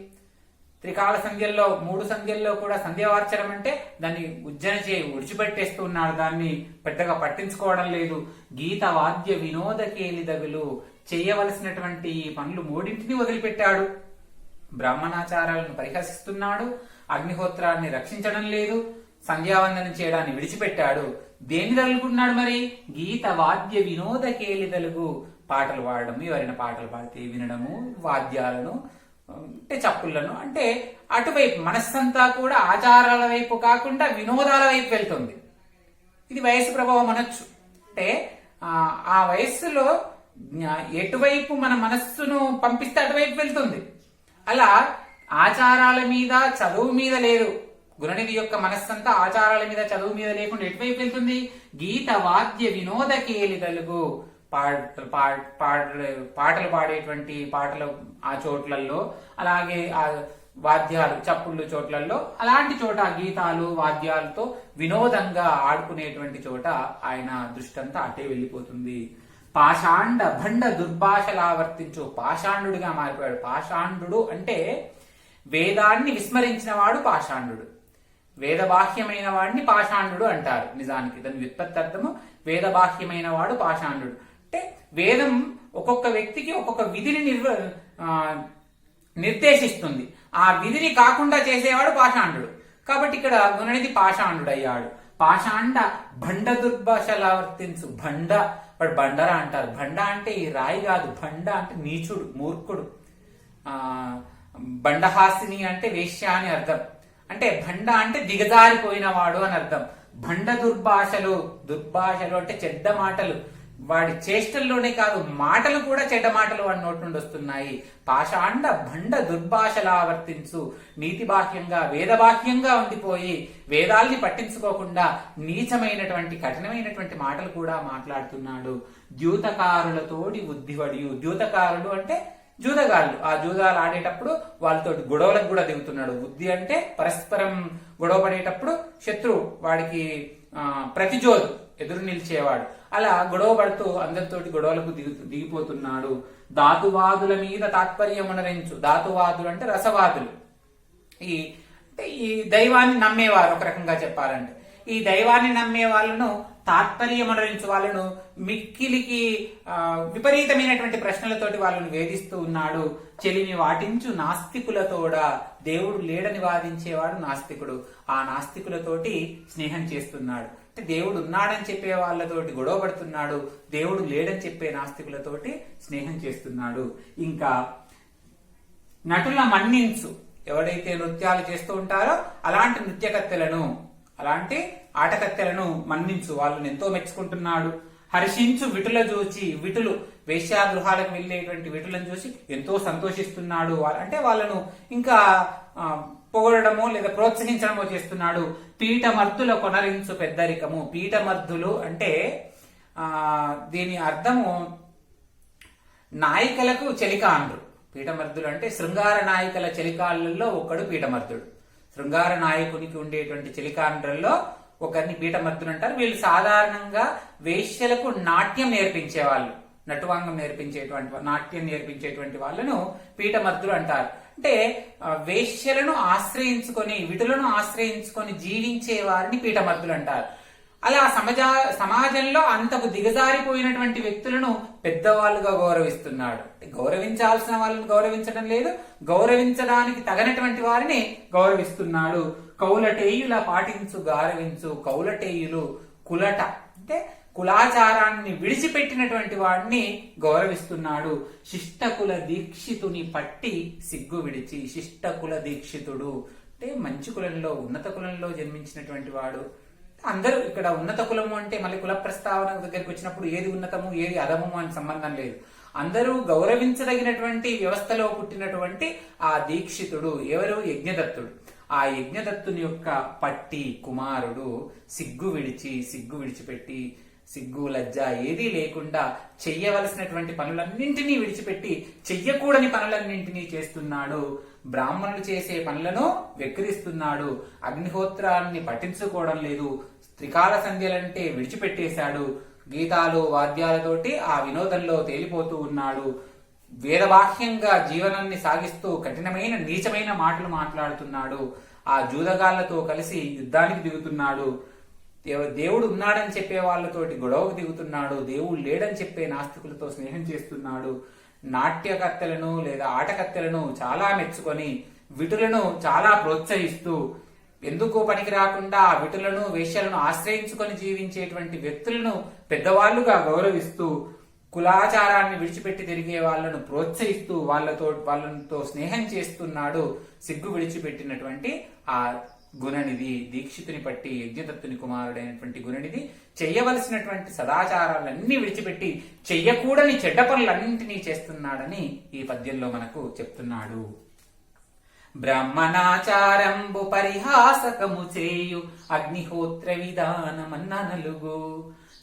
[SPEAKER 1] త్రికాల సంధ్యల్లో 3 సంధ్యల్లో కూడా సంధ్య వార్చడం అంటే దాన్ని ఉజ్జన చేయి, విడిచిపెట్టేస్తున్నాడు. దాన్ని పెద్దగా పట్టించుకోవడం లేదు. గీత వాద్య వినోద కేలిదగులు. చేయవలసినటువంటి పనులు 3 వదిలిపెట్టాడు. బ్రాహ్మణాచారాలను పరిహసిస్తున్నాడు. అగ్నిహోత్రాన్ని రక్షించడం లేదు. సంధ్యావందనం చేయడాన్ని విడిచిపెట్టాడు. దేన్ని తగులుకున్నాడు మరి? గీత వాద్య వినోద కేలిదలుగు. పాటలు పాడడం, ఎవరైనా పాటలు పాడితే వినడము, వాద్యాలను అంటే చప్పుళ్లను, అంటే అటువైపు మనస్సంతా కూడా ఆచారాల వైపు కాకుండా వినోదాల వైపు వెళ్తుంది. ఇది వయసు ప్రభావం అనొచ్చు. అంటే ఆ వయస్సులో ఎటువైపు మన మనస్సును పంపిస్తే అటువైపు వెళ్తుంది. అలా ఆచారాల మీద చదువు మీద లేదు. గుణనిధి యొక్క మనస్సంతా ఆచారాల మీద చదువు మీద లేకుండా ఎటువైపు వెళ్తుంది? గీత వాద్య వినోద కేలిదలుగు. పాటలు పాడేటువంటి పాటలు ఆ చోట్లలో, అలాగే ఆ వాద్యాలు చప్పుళ్ళు చోట్లలో, అలాంటి చోట గీతాలు వాద్యాలతో వినోదంగా ఆడుకునేటువంటి చోట ఆయన దృష్టంతా అటే వెళ్ళిపోతుంది. పాషాండ భండ దుర్భాషలావర్తించు. పాషాండుడిగా మారిపోయాడు. పాషాండు అంటే వేదాన్ని విస్మరించిన వాడు పాషాండు. వేదబాహ్యమైన వాడిని పాషాండు అంటారు. నిజానికి దాని వ్యుత్పత్తి అర్థము వేదబాహ్యమైన వాడు పాషాండు. అంటే వేదం ఒక్కొక్క వ్యక్తికి ఒక్కొక్క విధిని నిర్దేశిస్తుంది. ఆ విధిని కాకుండా చేసేవాడు పాషాండు. కాబట్టి ఇక్కడ గుణనిధి పాషాండు అయ్యాడు. పాషాండ భండ దుర్భాషలావర్తించు. భండ, వాడు బండరా అంటారు. భండ అంటే ఈ రాయి కాదు. భండ అంటే నీచుడు, మూర్ఖుడు. బండహాసిని అంటే వేశ్య అని అర్థం. అంటే భండ అంటే దిగజారిపోయిన వాడు అని అర్థం. భండ దుర్భాషలు అంటే చెడ్డ మాటలు. వాడి చేష్టల్లోనే కాదు, మాటలు కూడా చెడ్డ మాటలు వాడి నోటి నుండి వస్తున్నాయి. పాషాండ భండ దుర్భాషలావర్తించు. నీతి బాహ్యంగా వేదబాహ్యంగా ఉండిపోయి వేదాల్ని పట్టించుకోకుండా నీచమైనటువంటి కఠినమైనటువంటి మాటలు కూడా మాట్లాడుతున్నాడు. ద్యూతకారులతోడి ఉద్దివడియు. ద్యూతకారులు అంటే జూదగాళ్ళు. ఆ జూదాలు ఆడేటప్పుడు వాళ్ళతో గొడవలకు కూడా దిగుతున్నాడు. ఉద్ది అంటే పరస్పరం గొడవ పడేటప్పుడు శత్రువు, వాడికి ప్రతిజోదు, ఎదురు నిలిచేవాడు. అలా గొడవ పడుతూ అందరితోటి గొడవలకు దిగిపోతున్నాడు. ధాతువాదుల మీద తాత్పర్యమునరించు. ధాతువాదులు అంటే రసవాదులు. ఈ దైవాన్ని నమ్మేవారు. ఒక రకంగా చెప్పాలంటే ఈ దైవాన్ని నమ్మే వాళ్ళను, తాత్పర్యమునరించు వాళ్ళను మిక్కిలికి విపరీతమైనటువంటి ప్రశ్నలతోటి వాళ్ళను వేధిస్తూ ఉన్నాడు. చెలిమి వాటించు నాస్తికులతోడా. దేవుడు లేడని వాదించేవాడు నాస్తికుడు. ఆ నాస్తికులతోటి స్నేహం చేస్తున్నాడు. అంటే దేవుడు ఉన్నాడని చెప్పే వాళ్ళతోటి గొడవ పడుతున్నాడు. దేవుడు లేడని చెప్పే నాస్తికులతోటి స్నేహం చేస్తున్నాడు. ఇంకా నటుల మన్నించు. ఎవడైతే నృత్యాలు చేస్తూ ఉంటారో అలాంటి నృత్యకత్తెలను, అలాంటి ఆటకత్తెలను మన్నించు. వాళ్ళని ఎంతో మెచ్చుకుంటున్నాడు. హర్షించు విటుల చూచి. విటులు వేశ్యాగృహాలకు వెళ్ళేటువంటి విటులను చూసి ఎంతో సంతోషిస్తున్నాడు. అంటే వాళ్ళను ఇంకా పొగడమో లేదా ప్రోత్సహించడమో చేస్తున్నాడు. పీఠమర్దుల కొనరించు పెద్దరికము. పీఠమర్దులు అంటే దీని అర్థము నాయికలకు చెలికాండ్రు. పీఠమర్దులు అంటే శృంగార నాయికల చెలికాళ్ళల్లో ఒకడు పీఠమర్దుడు. శృంగార నాయకునికి ఉండేటువంటి చెలికాండ్రల్లో ఒకరిని పీఠమద్దులు అంటారు. వీళ్ళు సాధారణంగా వేశ్యలకు నాట్యం నేర్పించేవాళ్ళు, నటువాంగం నాట్యం నేర్పించేటువంటి వాళ్ళను పీఠమద్దులు అంటారు. అంటే వేశ్యలను ఆశ్రయించుకొని, విటులను ఆశ్రయించుకొని జీవించే వారిని పీఠమద్దులు అంటారు. అలా సమాజంలో అంతకు దిగజారిపోయినటువంటి వ్యక్తులను పెద్దవాళ్ళుగా గౌరవిస్తున్నాడు. గౌరవించాల్సిన వాళ్ళని గౌరవించడం లేదు, గౌరవించడానికి తగినటువంటి వారిని గౌరవిస్తున్నాడు. కౌలటేయుల పాటించు గారవించు. కౌలటేయులు కులట అంటే కులాచారాన్ని విడిచిపెట్టినటువంటి వాడిని గౌరవిస్తున్నాడు. శిష్టకుల దీక్షితుని పట్టి సిగ్గు విడిచి. శిష్టకుల దీక్షితుడు అంటే మంచి కులంలో, ఉన్నత కులంలో జన్మించినటువంటి వాడు. అందరూ ఇక్కడ ఉన్నత కులము అంటే మళ్ళీ కుల ప్రస్తావన దగ్గరికి వచ్చినప్పుడు ఏది ఉన్నతము ఏది అధమము అని సంబంధం లేదు. అందరూ గౌరవించదగినటువంటి వ్యవస్థలో పుట్టినటువంటి ఆ దీక్షితుడు ఎవరు? యజ్ఞదత్తుడు. ఆ యజ్ఞదత్తుని యొక్క పట్టి కుమారుడు సిగ్గు విడిచిపెట్టి, సిగ్గు లజ్జ ఏదీ లేకుండా చెయ్యవలసినటువంటి పనులన్నింటినీ విడిచిపెట్టి చెయ్యకూడని పనులన్నింటినీ చేస్తున్నాడు. బ్రాహ్మణులు చేసే పనులను వెక్కిరిస్తున్నాడు. అగ్నిహోత్రాన్ని పట్టించుకోవడం లేదు. త్రికాల సంధ్యలంటే విడిచిపెట్టేశాడు. గీతాలు వాద్యాలతోటి ఆ వినోదంలో తేలిపోతూ ఉన్నాడు. వేదవాక్యంగా జీవనాన్ని సాగిస్తూ కఠినమైన నీచమైన మాటలు మాట్లాడుతున్నాడు. ఆ జూదగాళ్లతో కలిసి యుద్ధానికి దిగుతున్నాడు. దేవుడు ఉన్నాడని చెప్పే వాళ్ళతోటి గొడవకు దిగుతున్నాడు. దేవుడు లేడని చెప్పే నాస్తికులతో స్నేహం చేస్తున్నాడు. నాట్యకర్తలను లేదా ఆటకర్తలను చాలా మెచ్చుకొని విటులను చాలా ప్రోత్సహిస్తూ, ఎందుకు పనికి రాకుండా ఆ విటులను వేశ్యలను ఆశ్రయించుకొని జీవించేటువంటి వ్యక్తులను పెద్దవాళ్లుగా గౌరవిస్తూ, కులాచారాన్ని విడిచిపెట్టి తిరిగే వాళ్లను ప్రోత్సహిస్తూ వాళ్ళతో స్నేహం చేస్తున్నాడు. సిగ్గు విడిచిపెట్టినటువంటి ఆ గుణనిధి, దీక్షితుని పట్టి యజ్ఞదత్తుని కుమారుడైనటువంటి గుణనిధి చెయ్యవలసినటువంటి సదాచారాలన్నీ విడిచిపెట్టి చెయ్యకూడని చెడ్డ పనులన్నింటినీ చేస్తున్నాడని ఈ పద్యంలో మనకు చెప్తున్నాడు. బ్రాహ్మణాచారంబు పరిహాసకము చేయు అగ్నిహోత్ర విధానమన్న నలుగు.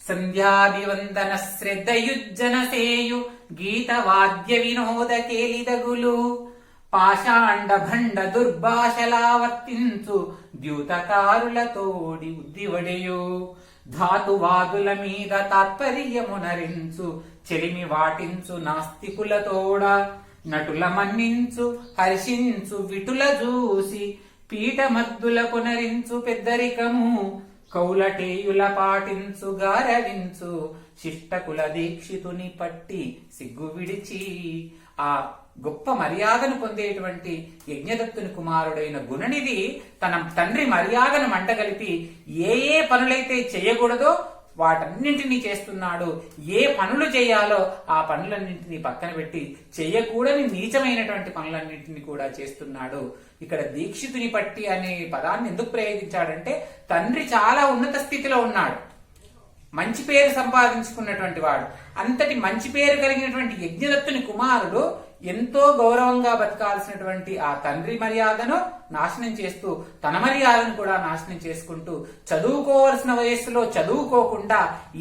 [SPEAKER 1] సంధ్యాభివందన శ్రద్ధయుజ్జన సేయు గీత వాద్య వినోద కేలిదగులు. పాషాండ భండ దుర్భాషలావర్తించు ద్యూతకారులతోడి ఉద్దివడెయు. ధాతువాదుల మీద తాత్పర్యమునరించు చెలిమి వాటించు నాస్తికులతోడ. నటుల మన్నించు హర్షించు విటుల చూసి పీఠమద్దుల పునరించు పెద్దరికము. కౌలటేయుల పాటించు గారవించు శిష్టకుల దీక్షితుని పట్టి సిగ్గు విడిచి. ఆ గొప్ప మర్యాదను పొందేటువంటి యజ్ఞదత్తుని కుమారుడైన గుణనిధి తన తండ్రి మర్యాదను మంటగలిపి ఏ ఏ పనులైతే చేయకూడదో వాటన్నింటినీ చేస్తున్నాడు. ఏ పనులు చేయాలో ఆ పనులన్నింటినీ పక్కన పెట్టి చేయకూడని నీచమైనటువంటి పనులన్నింటినీ కూడా చేస్తున్నాడు. ఇక్కడ దీక్షితుని పట్టి అనే పదాన్ని ఎందుకు ప్రయోగించాడంటే, తండ్రి చాలా ఉన్నత స్థితిలో ఉన్నాడు, మంచి పేరు సంపాదించుకున్నటువంటి వాడు. అంతటి మంచి పేరు కలిగినటువంటి యజ్ఞదత్తుని కుమారుడు ఎంతో గౌరవంగా బతకాల్సినటువంటి ఆ తండ్రి మర్యాదను నాశనం చేస్తూ తన మర్యాదను కూడా నాశనం చేసుకుంటూ చదువుకోవలసిన వయస్సులో చదువుకోకుండా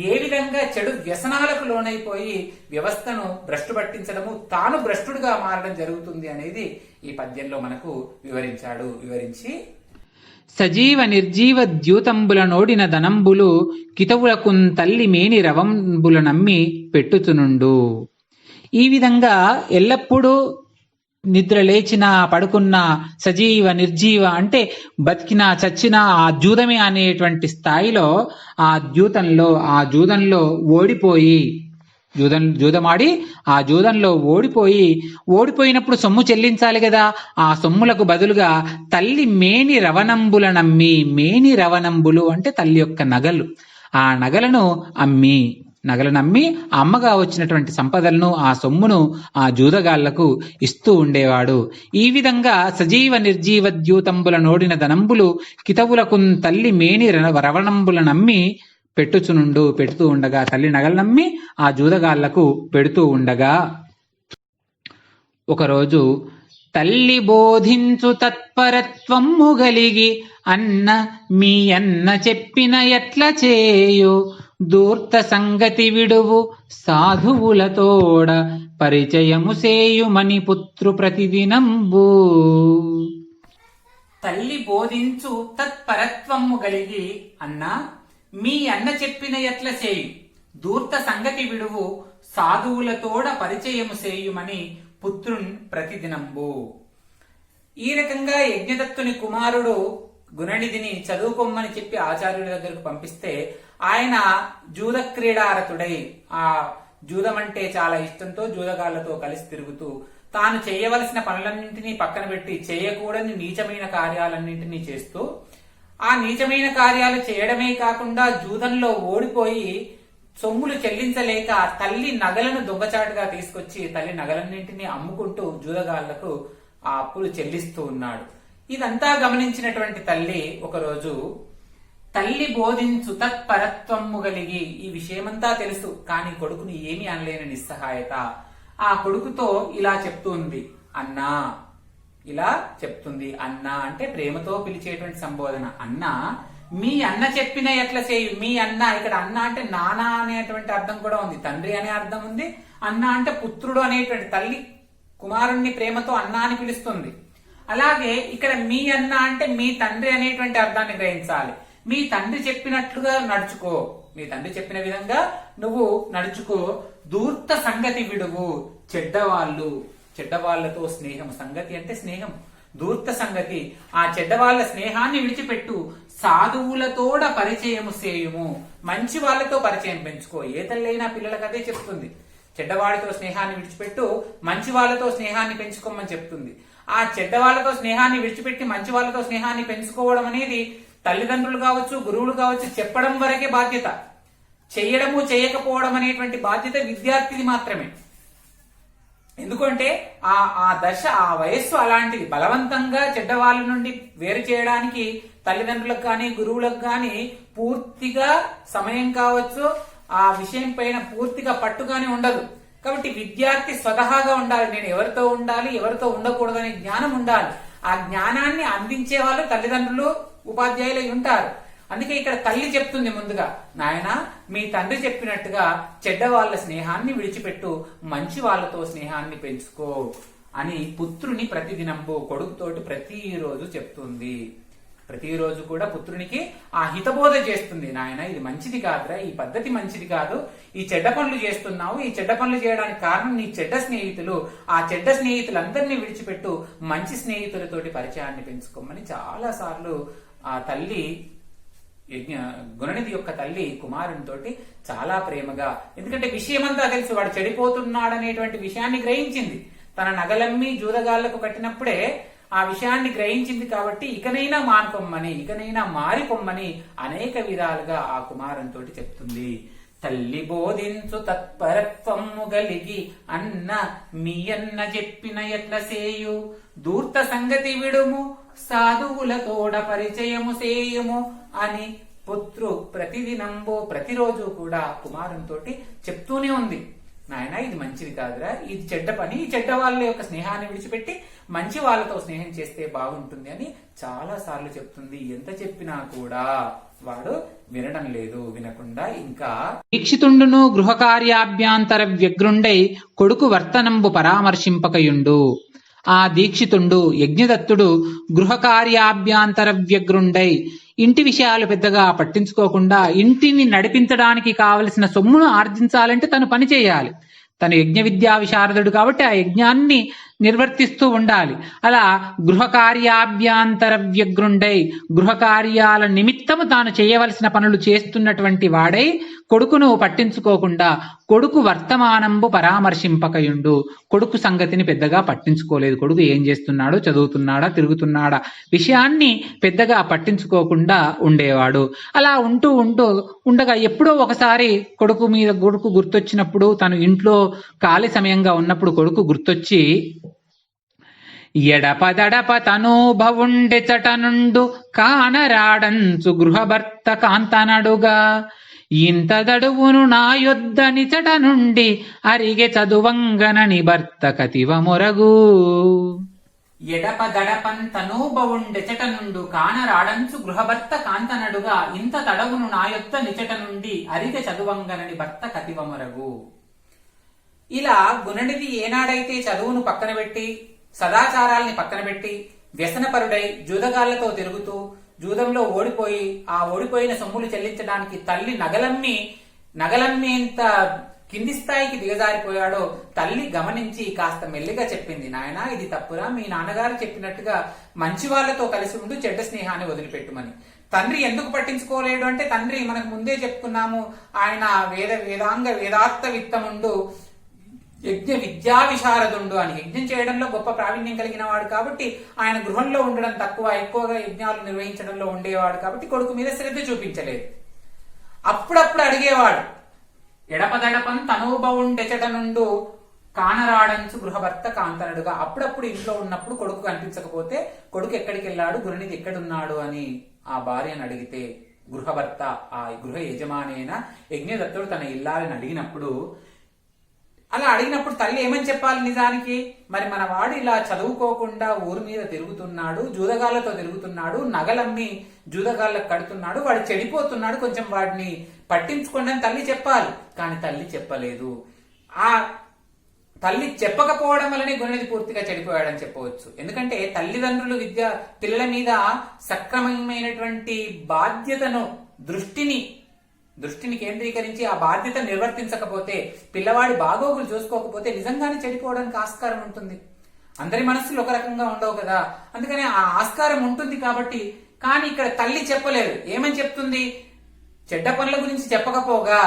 [SPEAKER 1] ఏ విధంగా చెడు వ్యసనాలకు లోనైపోయి వ్యవస్థను భ్రష్టు పట్టించడము, తాను భ్రష్టుడుగా మారడం జరుగుతుంది అనేది ఈ పద్యంలో మనకు వివరించి
[SPEAKER 2] సజీవ నిర్జీవ ద్యూతంబుల నోడిన ధనంబులు కితవులకున్ తల్లి మేని రవంబుల నమ్మి పెట్టుచునుండు. ఈ విధంగా ఎల్లప్పుడూ నిద్ర లేచిన పడుకున్న సజీవ నిర్జీవ అంటే బతికినా చచ్చినా ఆ జూదమే అనేటువంటి స్థాయిలో ఆ జూదంలో ఓడిపోయి జూదమాడి ఆ జూదంలో ఓడిపోయినప్పుడు సొమ్ము చెల్లించాలి కదా. ఆ సొమ్ములకు బదులుగా తల్లి మేని రవణంబుల నమ్మి, మేని రవణంబులు అంటే తల్లి యొక్క నగలు, ఆ నగలను నమ్మి అమ్మగా వచ్చినటువంటి సంపదలను ఆ సొమ్మును ఆ జూదగాళ్లకు ఇస్తూ ఉండేవాడు. ఈ విధంగా సజీవ నిర్జీవ ద్యూతంబుల నోడిన ధనంబులు కితవులకు తల్లి మేని రవణంబుల నమ్మి పెడుతూ ఉండగా, తల్లి నగలు నమ్మి ఆ జూదగాళ్లకు పెడుతూ ఉండగా, ఒకరోజు తల్లి బోధించు తత్పరత్వము గలిగి మీ అన్న చెప్పిన ఎట్ల చేయు దూర్త సంగతి విడువు సాధువులతోడ పరిచయము సేయుమని పుత్రు ప్రతిదినంబు. తల్లి బోధించు తత్పరత్వము గలిగి అన్నా మీ అన్న చెప్పిన ఎట్ల చేయి దూర్త సంగతి విడువు సాధువులతోడ పరిచయము చేయుమని పుత్రున్ ప్రతిదినంబు. ఈ రకంగా యజ్ఞదత్తుని కుమారుడు గుణనిధిని చదువుకోమని చెప్పి ఆచార్యుడి దగ్గరకు పంపిస్తే ఆయన జూద క్రీడారతుడై ఆ జూదం అంటే చాలా ఇష్టంతో జూదగాళ్లతో కలిసి తిరుగుతూ తాను చేయవలసిన పనులన్నింటినీ పక్కన పెట్టి చేయకూడని నీచమైన కార్యాలన్నింటినీ చేస్తూ ఆ నీచమైన కార్యాలు చేయడమే కాకుండా జూదంలో ఓడిపోయి సొమ్ములు చెల్లించలేక తల్లి నగలను దొంగచాటుగా తీసుకొచ్చి తల్లి నగలన్నింటినీ అమ్ముకుంటూ జూదగాళ్లకు ఆ అప్పులు చెల్లిస్తూ ఉన్నాడు. ఇదంతా గమనించినటువంటి తల్లి ఒకరోజు తల్లి బోధించు తత్పరత్వము కలిగి, ఈ విషయమంతా తెలుసు కానీ కొడుకుని ఏమీ అనలేని నిస్సహాయత ఆ కొడుకుతో ఇలా చెప్తుంది. అన్నా, ఇలా చెప్తుంది. అన్నా అంటే ప్రేమతో పిలిచేటువంటి సంబోధన. అన్నా మీ అన్న చెప్పిన ఎట్లా చేయు. మీ అన్న, ఇక్కడ అన్న అంటే నాన్న అనేటువంటి అర్థం కూడా ఉంది, తండ్రి అనే అర్థం ఉంది. అన్న అంటే పుత్రుడు అనేటువంటి, తల్లి కుమారుణ్ణి ప్రేమతో అన్న అని పిలుస్తుంది. అలాగే ఇక్కడ మీ అన్న అంటే మీ తండ్రి అనేటువంటి అర్థాన్ని గ్రహించాలి. మీ తండ్రి చెప్పినట్లుగా నడుచుకో, మీ తండ్రి చెప్పిన విధంగా నువ్వు నడుచుకో. దూర్త సంగతి విడువు, చెడ్డవాళ్లతో స్నేహం. సంగతి అంటే స్నేహం. దూర్త సంగతి, ఆ చెడ్డవాళ్ల స్నేహాన్ని విడిచిపెట్టు. సాధువులతోడ పరిచయము చేయుము, మంచి వాళ్ళతో పరిచయం పెంచుకో. ఏ తల్లైనా పిల్లలకు అదే చెప్తుంది. చెడ్డవాడితో స్నేహాన్ని విడిచిపెట్టు, మంచి వాళ్ళతో స్నేహాన్ని పెంచుకోమని చెప్తుంది. ఆ చెడ్డవాళ్లతో స్నేహాన్ని విడిచిపెట్టి మంచి వాళ్ళతో స్నేహాన్ని పెంచుకోవడం అనేది తల్లిదండ్రులు కావచ్చు, గురువులు కావచ్చు, చెప్పడం వరకే బాధ్యత. చేయడము చేయకపోవడం అనేటువంటి బాధ్యత విద్యార్థిది మాత్రమే. ఎందుకంటే ఆ దశ, ఆ వయస్సు అలాంటిది. బలవంతంగా చెడ్డవాళ్ళ నుండి వేరు చేయడానికి తల్లిదండ్రులకు కానీ గురువులకు కానీ పూర్తిగా సమయం కావచ్చు, ఆ విషయం పైన పూర్తిగా పట్టుగానే ఉండదు. కాబట్టి విద్యార్థి స్వతహాగా ఉండాలి. నేను ఎవరితో ఉండాలి, ఎవరితో ఉండకూడదనే జ్ఞానం ఉండాలి. ఆ జ్ఞానాన్ని అందించే వాళ్ళు తల్లిదండ్రులు, ఉపాధ్యాయులు ఉంటారు. అందుకే ఇక్కడ తల్లి చెప్తుంది ముందుగా, నాయనా మీ తండ్రి చెప్పినట్టుగా చెడ్డవాళ్ల స్నేహాన్ని విడిచిపెట్టు, మంచి వాళ్ళతో స్నేహాన్ని పెంచుకో అని పుత్రుని ప్రతిదినంబు, కొడుకుతోటి ప్రతిరోజు చెప్తుంది. ప్రతిరోజు కూడా పుత్రునికి ఆ హితబోధ చేస్తుంది. నాయన ఇది మంచిది కాదురా, ఈ పద్ధతి మంచిది కాదు, ఈ చెడ్డ పనులు చేస్తున్నావు, ఈ చెడ్డ పనులు చేయడానికి కారణం నీ చెడ్డ స్నేహితులు, ఆ చెడ్డ స్నేహితులందరినీ విడిచిపెట్టు, మంచి స్నేహితులతోటి పరిచయాన్ని పెంచుకోమని చాలా సార్లు ఆ తల్లి, గుణనిధి యొక్క తల్లి కుమారునితోటి చాలా ప్రేమగా, ఎందుకంటే విషయమంతా తెలుసు, వాడు చెడిపోతున్నాడనేటువంటి విషయాన్ని గ్రహించింది. తన నగలమ్మి జూదగాళ్లకు కట్టినప్పుడే ఆ విషయాన్ని గ్రహించింది. కాబట్టి ఇకనైనా మానుకొమ్మని, ఇకనైనా మారికొమ్మని అనేక విధాలుగా ఆ కుమారునితోటి చెప్తుంది. తల్లి బోధించు తత్పరత్వము గలిగి అన్న మీ అన్న చెప్పిన ఎట్ల సేయు దూర్త సంగతి విడుము సాధువులతోడ పరిచయము సేయుము అని పుత్రు ప్రతిదినంబో, ప్రతిరోజు కూడా కుమారునితోటి చెప్తూనే ఉంది. నాయన ఇది మంచిది కాదురా, ఇది చెడ్డ పని, ఈ చెడ్డ వాళ్ళ యొక్క స్నేహాన్ని విడిచిపెట్టి మంచి వాళ్ళతో స్నేహం చేస్తే బాగుంటుంది అని చాలా సార్లు చెప్తుంది. ఎంత చెప్పినా కూడా వాడు వినడం లేదు. వినకుండా ఇంకా
[SPEAKER 1] దీక్షితుండును గృహకార్యాభ్యాంతర వ్యగ్రుండై కొడుకు వర్తనంబు పరామర్శింపకయుండు. ఆ దీక్షితుండు యజ్ఞదత్తుడు గృహకార్యాభ్యాంతర వ్యగ్రుండై, ఇంటి విషయాలు పెద్దగా పట్టించుకోకుండా ఇంటిని నడిపించడానికి కావలసిన సొమ్మును ఆర్జించాలంటే తను పని చేయాలి. తను యజ్ఞ విద్యా విశారదుడు కాబట్టి ఆ యజ్ఞాన్ని నిర్వర్తిస్తూ ఉండాలి. అలా గృహకార్యాభ్యాంతర వ్యగ్రుండై, గృహకార్యాల నిమిత్తము తాను చేయవలసిన పనులు చేస్తున్నటువంటి వాడై కొడుకును పట్టించుకోకుండా కొడుకు వర్తమానంబు పరామర్శింపకయుండు. కొడుకు సంగతిని పెద్దగా పట్టించుకోలేదు. కొడుకు ఏం చేస్తున్నాడో, చదువుతున్నాడా, తిరుగుతున్నాడా విషయాన్ని పెద్దగా పట్టించుకోకుండా ఉండేవాడు. అలా ఉంటూ ఉండగా ఎప్పుడో ఒకసారి కొడుకు గుర్తొచ్చినప్పుడు, తను ఇంట్లో ఖాళీ సమయంగా ఉన్నప్పుడు కొడుకు గుర్తొచ్చి, ఎడపదడప తనూభవుండెచట నుండు కానరాడంచు గృహభర్త కాంతనడుగా, ఇంత దడువును నా యొద్ద నిచట నుండి అరిగె చదువంగనని భర్త కతివ మొరగు.
[SPEAKER 2] ఎడపదడపన్ తనూభవుండెచట నుండు కానరాడంచు గృహభర్త కాంతనడుగా, ఇంత తడవును నా యొద్ద నిచట నుండి అరిగె చదువంగనని భర్త కతివ మొరగు. ఇలా గుణనిధి ఏనాడైతే చదువును పక్కన పెట్టి, సదాచారాల్ని పక్కన పెట్టి,
[SPEAKER 1] వ్యసనపరుడై జూదగాళ్లతో తిరుగుతూ జూదంలో ఓడిపోయి ఆ ఓడిపోయిన సొమ్ములు చెల్లించడానికి తల్లి నగలమ్మేంత కింది స్థాయికి దిగజారిపోయాడో తల్లి గమనించి కాస్త మెల్లిగా చెప్పింది, నాయనా ఇది తప్పురా, మీ నాన్నగారు చెప్పినట్టుగా మంచి వాళ్లతో కలిసి ఉండు, చెడ్డ స్నేహాన్ని వదిలిపెట్టుమని. తండ్రి ఎందుకు పట్టించుకోలేడు అంటే, తండ్రి మనకు ముందే చెప్పుకున్నాము, ఆయన వేదాంత విత్తముండు, యజ్ఞ విద్యా విశారదుండు అని. యజ్ఞం చేయడంలో గొప్ప ప్రావీణ్యం కలిగిన వాడు కాబట్టి ఆయన గృహంలో ఉండడం తక్కువ, ఎక్కువగా యజ్ఞాలు నిర్వహించడంలో ఉండేవాడు కాబట్టి కొడుకు మీద శ్రద్ధ చూపించలేదు. అప్పుడప్పుడు అడిగేవాడు, ఎడపదడపం తనూబవుండెచట నుండు కానరాడంచు గృహభర్త కాంతనడుగా. అప్పుడప్పుడు ఇంట్లో ఉన్నప్పుడు కొడుకు కనిపించకపోతే కొడుకు ఎక్కడికి వెళ్ళాడు, గురునిధి ఎక్కడున్నాడు అని ఆ భార్యను అడిగితే, గృహభర్త ఆ గృహ యజమాని అయిన యజ్ఞదత్తుడు తన ఇల్లాలని అడిగినప్పుడు తల్లి ఏమని చెప్పాలి నిజానికి? మరి మన వాడు ఇలా చదువుకోకుండా ఊరి మీద తిరుగుతున్నాడు, జూదగాళ్లతో తిరుగుతున్నాడు, నగలమ్మి జూదగాళ్ళకు కడుతున్నాడు, వాడు చెడిపోతున్నాడు, కొంచెం వాడిని పట్టించుకోండి అని తల్లి చెప్పాలి. కానీ తల్లి చెప్పలేదు. ఆ తల్లి చెప్పకపోవడం వల్లనే గురునిధి పూర్తిగా చెడిపోయాడని చెప్పవచ్చు. ఎందుకంటే తల్లిదండ్రులు పిల్లల మీద సక్రమమైనటువంటి బాధ్యతను దృష్టిని కేంద్రీకరించి ఆ బాధ్యత నిర్వర్తించకపోతే, పిల్లవాడి బాగోగులు చూసుకోకపోతే నిజంగానే చెడిపోవడానికి ఆస్కారం ఉంటుంది. అందరి మనస్సులు ఒక రకంగా ఉండవు కదా, అందుకని ఆ ఆస్కారం ఉంటుంది కాబట్టి. కానీ ఇక్కడ తల్లి చెప్పలేదు. ఏమని చెప్తుంది? చెడ్డ పనుల గురించి చెప్పకపోగా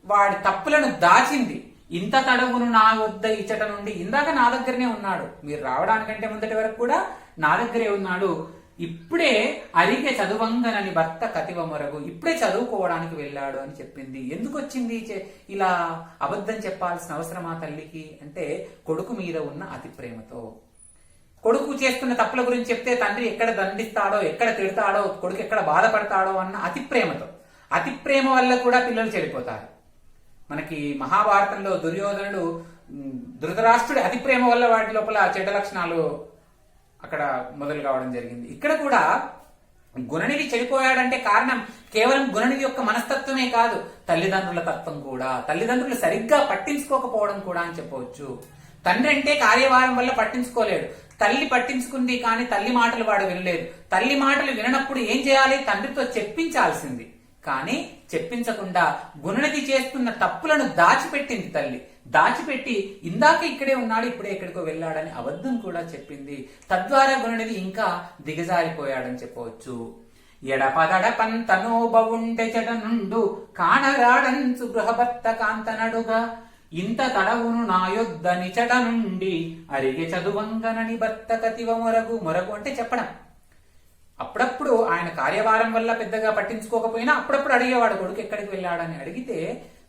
[SPEAKER 1] వాడి తప్పులను దాచింది. ఇంత తడవును నా వద్ద ఇచ్చట నుండి, ఇందాక నా దగ్గరనే ఉన్నాడు, మీరు రావడానికంటే ముందటి వరకు కూడా నా దగ్గరే ఉన్నాడు, ఇప్పుడే అరిగే చదువంగనని భర్త కతివ మొరగు, ఇప్పుడే చదువుకోవడానికి వెళ్ళాడు అని చెప్పింది. ఎందుకు వచ్చింది ఇలా అబద్ధం చెప్పాల్సిన అవసరం ఆ తల్లికి అంటే, కొడుకు మీద ఉన్న అతి ప్రేమతో. కొడుకు చేస్తున్న తప్పుల గురించి చెప్తే తండ్రి ఎక్కడ దండిస్తాడో, ఎక్కడ తిడతాడో, కొడుకు ఎక్కడ బాధపడతాడో అన్న అతి ప్రేమతో. అతి ప్రేమ వల్ల కూడా పిల్లలు చెడిపోతారు. మనకి మహాభారతంలో దుర్యోధనుడు ధృతరాష్ట్రుడి అతి ప్రేమ వల్ల వాటి లోపల చెడ్డ లక్షణాలు అక్కడ మొదలు కావడం జరిగింది. ఇక్కడ కూడా గుణనిధి చెడిపోయాడంటే కారణం కేవలం గుణనిధి యొక్క మనస్తత్వమే కాదు, తల్లిదండ్రుల తత్వం కూడా. తల్లిదండ్రులు సరిగ్గా పట్టించుకోకపోవడం కూడా అని చెప్పవచ్చు. తండ్రి అంటే కార్యభారం వల్ల పట్టించుకోలేడు, తల్లి పట్టించుకుంది కానీ తల్లి మాటలు వాడు వినలేదు. తల్లి మాటలు విననప్పుడు ఏం చేయాలి? తండ్రితో చెప్పించాల్సింది. కానీ చెప్పించకుండా గుణనిధి చేస్తున్న తప్పులను దాచిపెట్టింది తల్లి. దాచిపెట్టి ఇందాక ఇక్కడే ఉన్నాడు, ఇప్పుడే ఎక్కడికో వెళ్ళాడని అబద్ధం కూడా చెప్పింది. తద్వారా గుణనిధి ఇంకా దిగజారిపోయాడని చెప్పవచ్చు. ఎడపదడపంతనో బవుండెచట నుండు కానరాడంచు గృహభర్త కాంతనడుగా, ఇంత తడవును నా యొద్ద నిచట నుండి అరిగే చదువంగనని భర్త కతివ మొరగు. మొరగు అంటే చెప్పడం. అప్పుడప్పుడు ఆయన కార్యభారం వల్ల పెద్దగా పట్టించుకోకపోయినా అప్పుడప్పుడు అడిగేవాడు, కొడుకు ఎక్కడికి వెళ్ళాడని. అడిగితే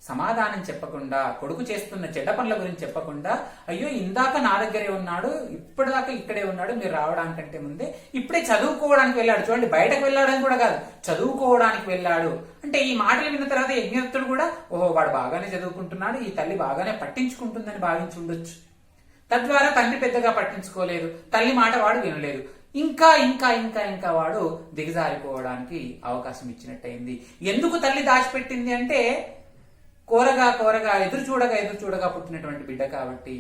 [SPEAKER 1] సమాధానం చెప్పకుండా, కొడుకు చేస్తున్న చెడ్డ పనుల గురించి చెప్పకుండా, అయ్యో ఇందాక నా దగ్గరే ఉన్నాడు, ఇప్పటిదాకా ఇక్కడే ఉన్నాడు, మీరు రావడానికంటే ముందే ఇప్పుడే చదువుకోవడానికి వెళ్ళాడు. చూడండి, బయటకు వెళ్ళాడని కూడా కాదు, చదువుకోవడానికి వెళ్ళాడు అంటే. ఈ మాటలు విన్న తర్వాత యజ్ఞదత్తుడు కూడా, ఓహో వాడు బాగానే చదువుకుంటున్నాడు, ఈ తల్లి బాగానే పట్టించుకుంటుందని భావించి ఉండొచ్చు. తద్వారా తండ్రి పెద్దగా పట్టించుకోలేదు, తల్లి మాట వాడు వినలేదు. ఇంకా ఇంకా ఇంకా ఇంకా వాడు దిగజారిపోవడానికి అవకాశం ఇచ్చినట్టయింది. ఎందుకు తల్లి దాచిపెట్టింది అంటే, కోరగా ఎదురు చూడగా పుట్టినటువంటి బిడ్డ కాబట్టి.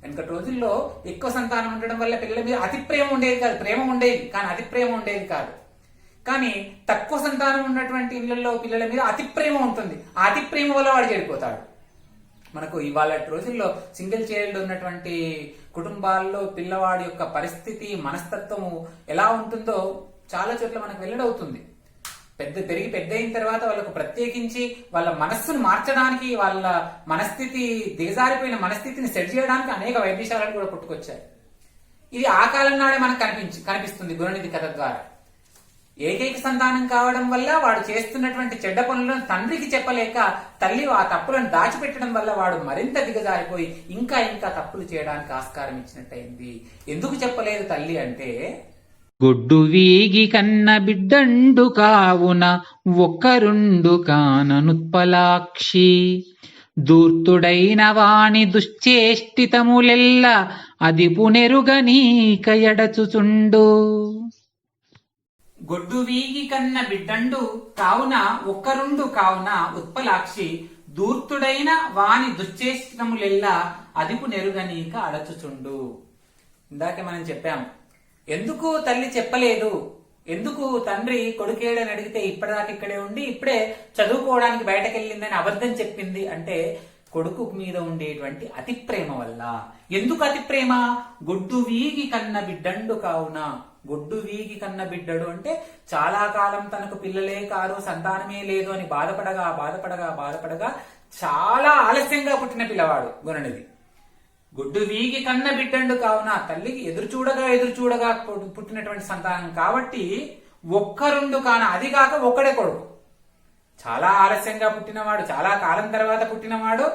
[SPEAKER 1] వెనకటి రోజుల్లో ఎక్కువ సంతానం ఉండడం వల్ల పిల్లల మీద అతి ప్రేమ ఉండేది కాదు, ప్రేమ ఉండేది కానీ అతి ప్రేమ ఉండేది కాదు. కానీ తక్కువ సంతానం ఉన్నటువంటి ఇళ్లలో పిల్లల మీద అతి ప్రేమ ఉంటుంది. ఆ అతి ప్రేమ వల్ల వాడు చెడిపోతాడు. మనకు ఇవాళ రోజుల్లో సింగిల్ చైల్డ్ ఉన్నటువంటి కుటుంబాల్లో పిల్లవాడి యొక్క పరిస్థితి, మనస్తత్వము ఎలా ఉంటుందో చాలా చోట్ల మనకు వెల్లడవుతుంది. పెరిగి పెద్ద అయిన తర్వాత వాళ్ళకు ప్రత్యేకించి వాళ్ళ మనస్సును మార్చడానికి, వాళ్ళ మనస్థితి దిగజారిపోయిన మనస్థితిని సెట్ చేయడానికి అనేక వైద్యశాలలు కూడా పుట్టుకొచ్చాయి. ఇది ఆ కాలం నాడే మనకు కనిపిస్తుంది గుణనిధి కథ ద్వారా. ఏకైక సంతానం కావడం వల్ల వాడు చేస్తున్నటువంటి చెడ్డ పనులను తండ్రికి చెప్పలేక తల్లి ఆ తప్పులను దాచిపెట్టడం వల్ల వాడు మరింత దిగజారిపోయి ఇంకా ఇంకా తప్పులు చేయడానికి ఆస్కారం ఇచ్చినట్టయింది. ఎందుకు చెప్పలేదు తల్లి అంటే,
[SPEAKER 2] గొడ్డు వీగి కన్న బిడ్డండు కావున ఒక్కరుండు కాననుత్పలాక్షి, దూర్తుడైన వాణి దుశ్చేష్టితములెల్ల అదిపు నెరుగనీక ఎడచుచుండు.
[SPEAKER 1] గొడ్డు వీగి కన్న బిడ్డండు కావున ఒక్కరుండు కావున ఉత్పలాక్షి, దూర్తుడైన వాని దుశ్చేష్టములెల్లా అదిపు నెరుగనీక అడచుచుండు. ఇందాకే మనం చెప్పాం, ఎందుకు తల్లి చెప్పలేదు, ఎందుకు తండ్రి కొడుకేడని అడిగితే ఇప్పటిదాకా ఇక్కడే ఉండి ఇప్పుడే చదువుకోవడానికి బయటకెళ్ళిందని అబద్ధం చెప్పింది అంటే కొడుకు మీద ఉండేటువంటి అతి ప్రేమ వల్ల. ఎందుకు అతి ప్రేమ? గొడ్డు వీగి కన్న బిడ్డండు కావున. గొడ్డు వీగి కన్న బిడ్డడు అంటే చాలా కాలం తనకు పిల్లలే కారు, సంతానమే లేదు అని బాధపడగా బాధపడగా బాధపడగా చాలా ఆలస్యంగా పుట్టిన పిల్లవాడు గుణనిధి. గొడ్డు వీగి కన్న బిడ్డండు కావున, తల్లికి ఎదురు చూడగా పుట్టినటువంటి సంతానం కాబట్టి ఒక్కరుండు కాన, అది కాక ఒక్కడే కొడుకు. చాలా ఆలస్యంగా పుట్టినవాడు, చాలా కాలం తర్వాత పుట్టినవాడు,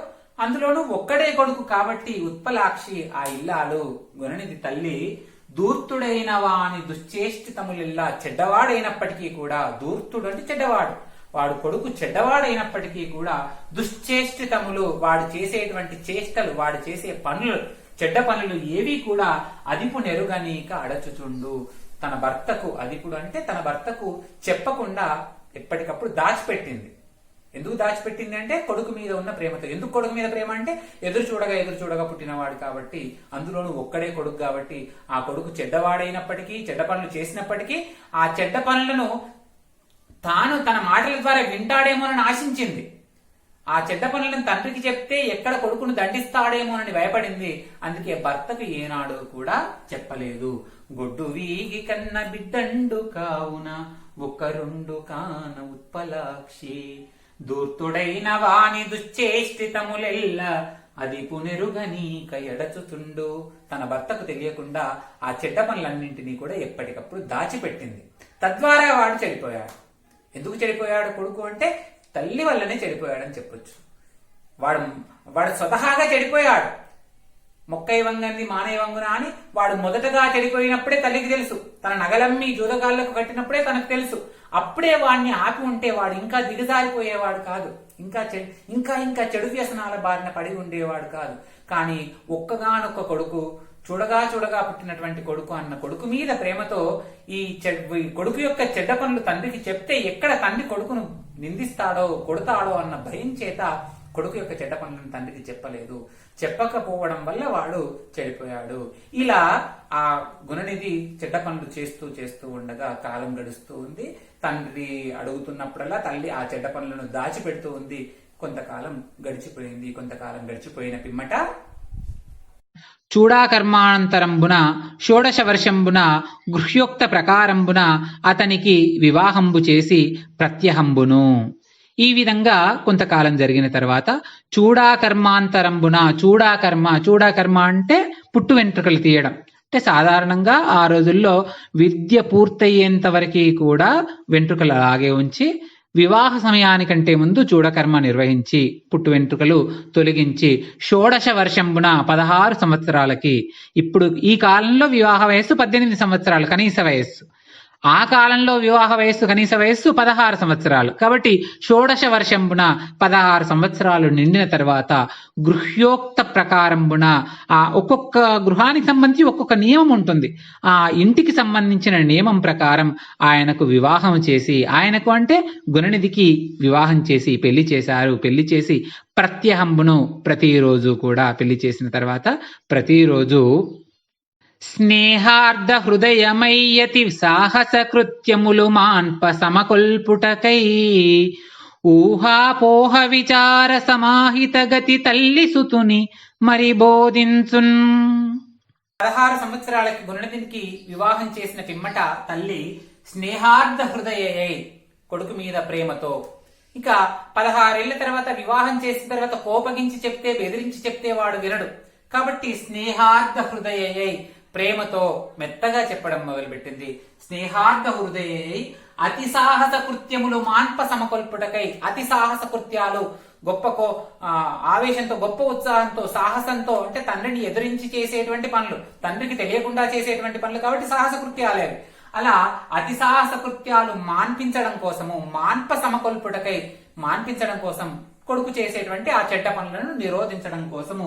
[SPEAKER 1] అందులోనూ ఒక్కడే కొడుకు కాబట్టి ఉత్పలాక్షి ఆ ఇల్లాలు గుణనిధి తల్లి దూర్తుడైన వాని దుశ్చేష్టితములిల్లా, చెడ్డవాడైనప్పటికీ కూడా, దూర్తుడు అంటే చెడ్డవాడు, వాడు కొడుకు చెడ్డవాడైనప్పటికీ కూడా దుశ్చేష్టితములు, వాడు చేసేటువంటి చేష్టలు, వాడు చేసే పనులు, చెడ్డ పనులు ఏవి కూడా అదిపు నెరుగనీక అడచుచుండు. తన భర్తకు, అదిపుడు అంటే తన భర్తకు చెప్పకుండా ఎప్పటికప్పుడు దాచిపెట్టింది. ఎందుకు దాచిపెట్టింది అంటే కొడుకు మీద ఉన్న ప్రేమతో. ఎందుకు కొడుకు మీద ప్రేమ అంటే ఎదురు చూడగా పుట్టినవాడు కాబట్టి, అందులోనూ ఒక్కడే కొడుకు కాబట్టి, ఆ కొడుకు చెడ్డవాడైనప్పటికీ, చెడ్డ పనులు చేసినప్పటికీ ఆ చెడ్డ పనులను తాను తన మాటల ద్వారా వింటాడేమోనని ఆశించింది. ఆ చెడ్డ పనులను తండ్రికి చెప్తే ఎక్కడ కొడుకును దండిస్తాడేమోనని భయపడింది. అందుకే భర్తకు ఏనాడు కూడా చెప్పలేదు. గొడ్డు వీగి కన్న బిడ్డండు కావున, ఒక్కరుండు కాన ఉత్పలాక్షి, దూర్తుడైన వాని దుశ్చేష్టితములెల్ల, అది పునెరుగనీక ఎడచుతుండు. తన భర్తకు తెలియకుండా ఆ చెడ్డ పనులన్నింటినీ కూడా ఎప్పటికప్పుడు దాచిపెట్టింది. తద్వారా వాడు చెడిపోయాడు. ఎందుకు చెడిపోయాడు కొడుకు అంటే తల్లి వల్లనే చెడిపోయాడని చెప్పొచ్చు. వాడు స్వతహాగా చెడిపోయాడు. మొక్కై వంగంది మానై వంగున అని వాడు మొదటగా చెడిపోయినప్పుడే తల్లికి తెలుసు. తన నగలమ్మి జూదగాళ్లకు కట్టినప్పుడే తనకు తెలుసు. అప్పుడే వాడిని ఆపి ఉంటే వాడు ఇంకా దిగజారిపోయేవాడు కాదు, ఇంకా ఇంకా చెడు వ్యసనాల బారిన పడి ఉండేవాడు కాదు. కానీ ఒక్కగానొక్క కొడుకు, చూడగా పుట్టినటువంటి కొడుకు అన్న కొడుకు మీద ప్రేమతో ఈ కొడుకు యొక్క చెడ్డ పనులు తండ్రికి చెప్తే ఎక్కడ తండ్రి కొడుకును నిందిస్తాడో కొడతాడో అన్న భయం చేత కొడుకు యొక్క చెడ్డ పనులను తండ్రికి చెప్పలేదు. చెప్పకపోవడం వల్ల వాడు చెడిపోయాడు. ఇలా ఆ గుణనిధి చెడ్డ పనులు చేస్తూ ఉండగా కాలం గడుస్తూ ఉంది. తండ్రి అడుగుతున్నప్పుడల్లా తల్లి ఆ చెడ్డ పనులను దాచిపెడుతూ ఉంది. కొంతకాలం గడిచిపోయింది. కొంతకాలం గడిచిపోయిన పిమ్మట
[SPEAKER 2] చూడాకర్మానంతరంబున షోడశ వర్షంబున గృహ్యోక్త ప్రకారంబున అతనికి వివాహంబు చేసి ప్రత్యహంబును. ఈ విధంగా కొంతకాలం జరిగిన తర్వాత చూడాకర్మాంతరంబున, చూడాకర్మ అంటే పుట్టు వెంట్రుకలు తీయడం. అంటే సాధారణంగా ఆ రోజుల్లో విద్య పూర్తయ్యేంత వరకు కూడా వెంట్రుకలు అలాగే ఉంచి వివాహ సమయానికంటే ముందు చూడకర్మ నిర్వహించి పుట్టు వెంట్రుకలు తొలగించి షోడశ వర్షంబున 16 సంవత్సరాలకి, ఇప్పుడు ఈ కాలంలో వివాహ వయస్సు 18 సంవత్సరాలు కనీస వయస్సు, ఆ కాలంలో వివాహ వయస్సు కనీస వయస్సు 16 సంవత్సరాలు కాబట్టి షోడశ వర్షంబున 16 సంవత్సరాలు నిండిన తర్వాత గృహ్యోక్త ప్రకారంబున, ఆ ఒక్కొక్క గృహానికి సంబంధించి ఒక్కొక్క నియమం ఉంటుంది. ఆ ఇంటికి సంబంధించిన నియమం ప్రకారం ఆయనకు వివాహం చేసి, ఆయనకు అంటే గుణనిధికి వివాహం చేసి పెళ్లి చేశారు. పెళ్లి చేసి ప్రత్యహంబును, ప్రతిరోజు కూడా పెళ్లి చేసిన తర్వాత ప్రతిరోజు స్నేహార్ధ హృదయమయ్యతి సాహస కృత్యములు మాన్ప సమకొల్పుటకై ఊహాపోహ విచార సమాహిత గతి తల్లి సుతుని మరి బోధించున్.
[SPEAKER 1] 16 సంవత్సరాలకి గుణనిధికి వివాహం చేసిన పిమ్మట తల్లి స్నేహార్ధ హృదయై, కొడుకు మీద ప్రేమతో, ఇక 16 ఏళ్ల తర్వాత వివాహం చేసిన తర్వాత కోపగించి చెప్తే, బెదిరించి చెప్తే వాడు వినడు కాబట్టి స్నేహార్ధ హృదయై, ప్రేమతో మెత్తగా చెప్పడం మొదలుపెట్టింది. స్నేహార్ధ హృదయై అతి సాహస కృత్యములు మాన్ప సమకొల్పుటకై, అతి సాహస కృత్యాలు, గొప్ప ఆవేశంతో, గొప్ప ఉత్సాహంతో, సాహసంతో, అంటే తండ్రిని ఎదురించి చేసేటువంటి పనులు, తండ్రికి తెలియకుండా చేసేటువంటి పనులు కాబట్టి సాహస కృత్యాలే. అలా అతి సాహస కృత్యాలు మాన్పించడం కోసము, మాన్ప సమకొల్పుటకై మాన్పించడం కోసం, కొడుకు చేసేటువంటి ఆ చెడ్డ పనులను నిరోధించడం కోసము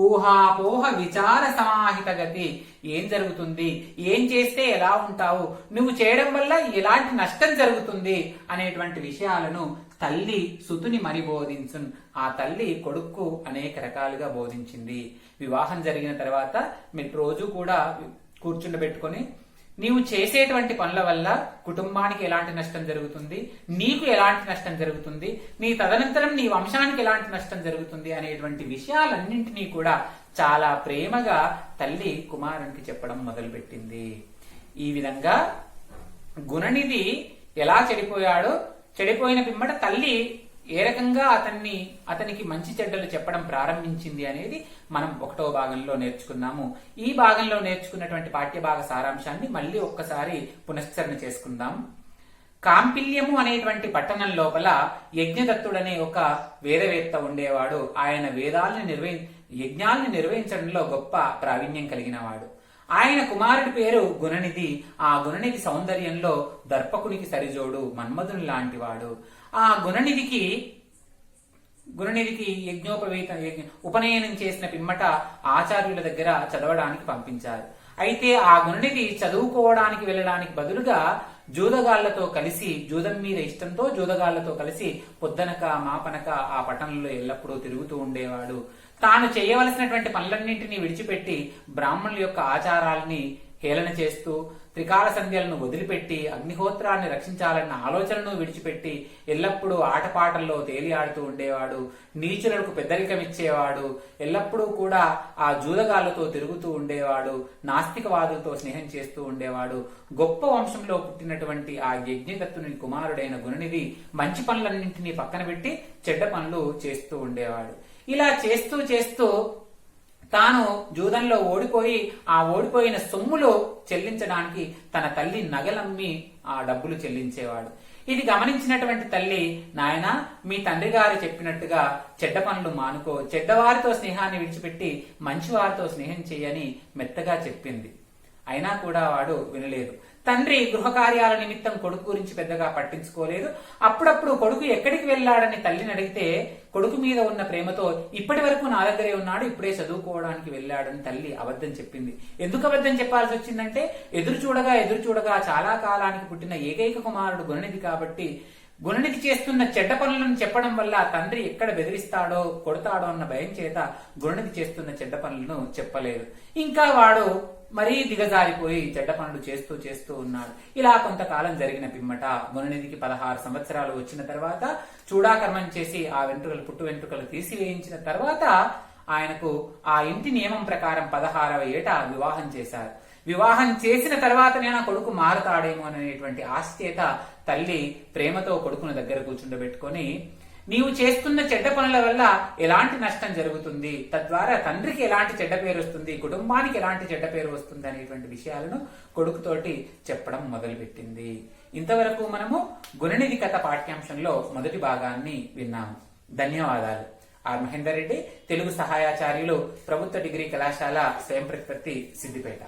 [SPEAKER 1] ఊహాపోహ విచార సమాహిత గతి, ఏం జరుగుతుంది, ఏం చేస్తే ఎలా ఉంటావు, నువ్వు చేయడం వల్ల ఎలాంటి నష్టం జరుగుతుంది అనేటువంటి విషయాలను తల్లి సుతుని మరి బోధించున్. ఆ తల్లి కొడుకు అనేక రకాలుగా బోధించింది. వివాహం జరిగిన తర్వాత మీరు రోజు కూడా కూర్చుండబెట్టుకొని నీవు చేసేటువంటి పనుల వల్ల కుటుంబానికి ఎలాంటి నష్టం జరుగుతుంది, నీకు ఎలాంటి నష్టం జరుగుతుంది, నీ తదనంతరం నీ వంశానికి ఎలాంటి నష్టం జరుగుతుంది అనేటువంటి విషయాలన్నింటినీ కూడా చాలా ప్రేమగా తల్లి కుమారునికి చెప్పడం మొదలుపెట్టింది. ఈ విధంగా గుణనిధి ఎలా చెడిపోయాడో, చెడిపోయిన పిమ్మట తల్లి ఏ రకంగా అతనికి మంచి చెడ్డలు చెప్పడం ప్రారంభించింది అనేది మనం 1వ భాగంలో నేర్చుకున్నాము. ఈ భాగంలో నేర్చుకున్నటువంటి పాఠ్యభాగ సారాంశాన్ని మళ్ళీ ఒక్కసారి పునశ్చరణ చేసుకుందాం. కాంపిల్యము అనేటువంటి పట్టణం లోపల యజ్ఞదత్తుడనే ఒక వేదవేత్త ఉండేవాడు. ఆయన యజ్ఞాలను నిర్వహించడంలో గొప్ప ప్రావీణ్యం కలిగినవాడు. ఆయన కుమారుడి పేరు గుణనిధి. ఆ గుణనిధి సౌందర్యంలో దర్పకునికి సరిజోడు, మన్మధుని లాంటివాడు. ఆ గుణనిధికి ఉపనయనం చేసిన పిమ్మట ఆచార్యుల దగ్గర చదవడానికి పంపించారు. అయితే ఆ గుణనిధి చదువుకోవడానికి వెళ్ళడానికి బదులుగా జూదగాళ్లతో కలిసి, జూదం మీద ఇష్టంతో జూదగాళ్లతో కలిసి పొద్దనక మాపనక ఆ పట్టణంలో ఎల్లప్పుడూ తిరుగుతూ ఉండేవాడు. తాను చేయవలసినటువంటి పనులన్నింటినీ విడిచిపెట్టి బ్రాహ్మణుల యొక్క ఆచారాలని హేళన చేస్తూ, త్రికాల సంధ్యలను వదిలిపెట్టి, అగ్నిహోత్రాన్ని రక్షించాలన్న ఆలోచనను విడిచిపెట్టి ఎల్లప్పుడూ ఆటపాటల్లో తేలియాడుతూ ఉండేవాడు. నీచులకు పెద్దరికమిచ్చేవాడు. ఎల్లప్పుడూ కూడా ఆ జూదగాళ్లతో తిరుగుతూ ఉండేవాడు. నాస్తికవాదులతో స్నేహం చేస్తూ ఉండేవాడు. గొప్ప వంశంలో పుట్టినటువంటి ఆ యజ్ఞదత్తుని కుమారుడైన గుణనిధి మంచి పనులన్నింటినీ పక్కన పెట్టి చెడ్డ పనులు చేస్తూ ఉండేవాడు. ఇలా చేస్తూ చేస్తూ తాను జూదంలో ఓడిపోయి ఆ ఓడిపోయిన సొమ్ములు చెల్లించడానికి తన తల్లి నగలమ్మి ఆ డబ్బులు చెల్లించేవాడు. ఇది గమనించినటువంటి తల్లి, నాయనా, మీ తండ్రి గారు చెప్పినట్టుగా చెడ్డ పనులు మానుకో, చెడ్డవారితో స్నేహాన్ని విడిచిపెట్టి మంచివారితో స్నేహం చేయని మెత్తగా చెప్పింది. అయినా కూడా వాడు వినలేదు. తండ్రి గృహకార్యాల నిమిత్తం కొడుకు గురించి పెద్దగా పట్టించుకోలేదు. అప్పుడప్పుడు కొడుకు ఎక్కడికి వెళ్ళాడని తల్లిని అడిగితే కొడుకు మీద ఉన్న ప్రేమతో ఇప్పటి వరకు నా దగ్గరే ఉన్నాడు, ఇప్పుడే చదువుకోవడానికి వెళ్ళాడని తల్లి అబద్ధం చెప్పింది. ఎందుకు అబద్ధం చెప్పాల్సి వచ్చిందంటే ఎదురు చూడగా చాలా కాలానికి పుట్టిన ఏకైక కుమారుడు గుణనిధి కాబట్టి గుణనిధి చేస్తున్న చెడ్డ పనులను చెప్పడం వల్ల తండ్రి ఎక్కడ బెదిరిస్తాడో కొడతాడో అన్న భయం చేత గుణనిధి చేస్తున్న చెడ్డ పనులను చెప్పలేదు. ఇంకా వాడు మరీ దిగజారిపోయి చెడ్డ పనులు చేస్తూ ఉన్నాడు. ఇలా కొంతకాలం జరిగిన పిమ్మట గుణనిధికి 16 సంవత్సరాలు వచ్చిన తర్వాత చూడాకర్మం చేసి ఆ పుట్టు వెంట్రుకలు తీసివేయించిన తర్వాత ఆయనకు ఆ ఇంటి నియమం ప్రకారం 16వ ఏట వివాహం చేశారు. వివాహం చేసిన తర్వాత నేను కొడుకు మారుతాడేమో అనేటువంటి ఆశ చేత తల్లి ప్రేమతో కొడుకును దగ్గర కూర్చుండబెట్టుకొని, నీవు చేస్తున్న చెడ్డ పనుల వల్ల ఎలాంటి నష్టం జరుగుతుంది, తద్వారా తండ్రికి ఎలాంటి చెడ్డ పేరు వస్తుంది, కుటుంబానికి ఎలాంటి చెడ్డ పేరు వస్తుంది అనేటువంటి విషయాలను కొడుకుతోటి చెప్పడం మొదలుపెట్టింది. ఇంతవరకు మనము గుణనిధి కథ పాఠ్యాంశంలో మొదటి భాగాన్ని విన్నాము. ధన్యవాదాలు. ఆర్ మహేందర్ రెడ్డి, తెలుగు సహాయాచార్యులు, ప్రభుత్వ డిగ్రీ కళాశాల, స్వయం ప్రతిపత్తి, సిద్దిపేట.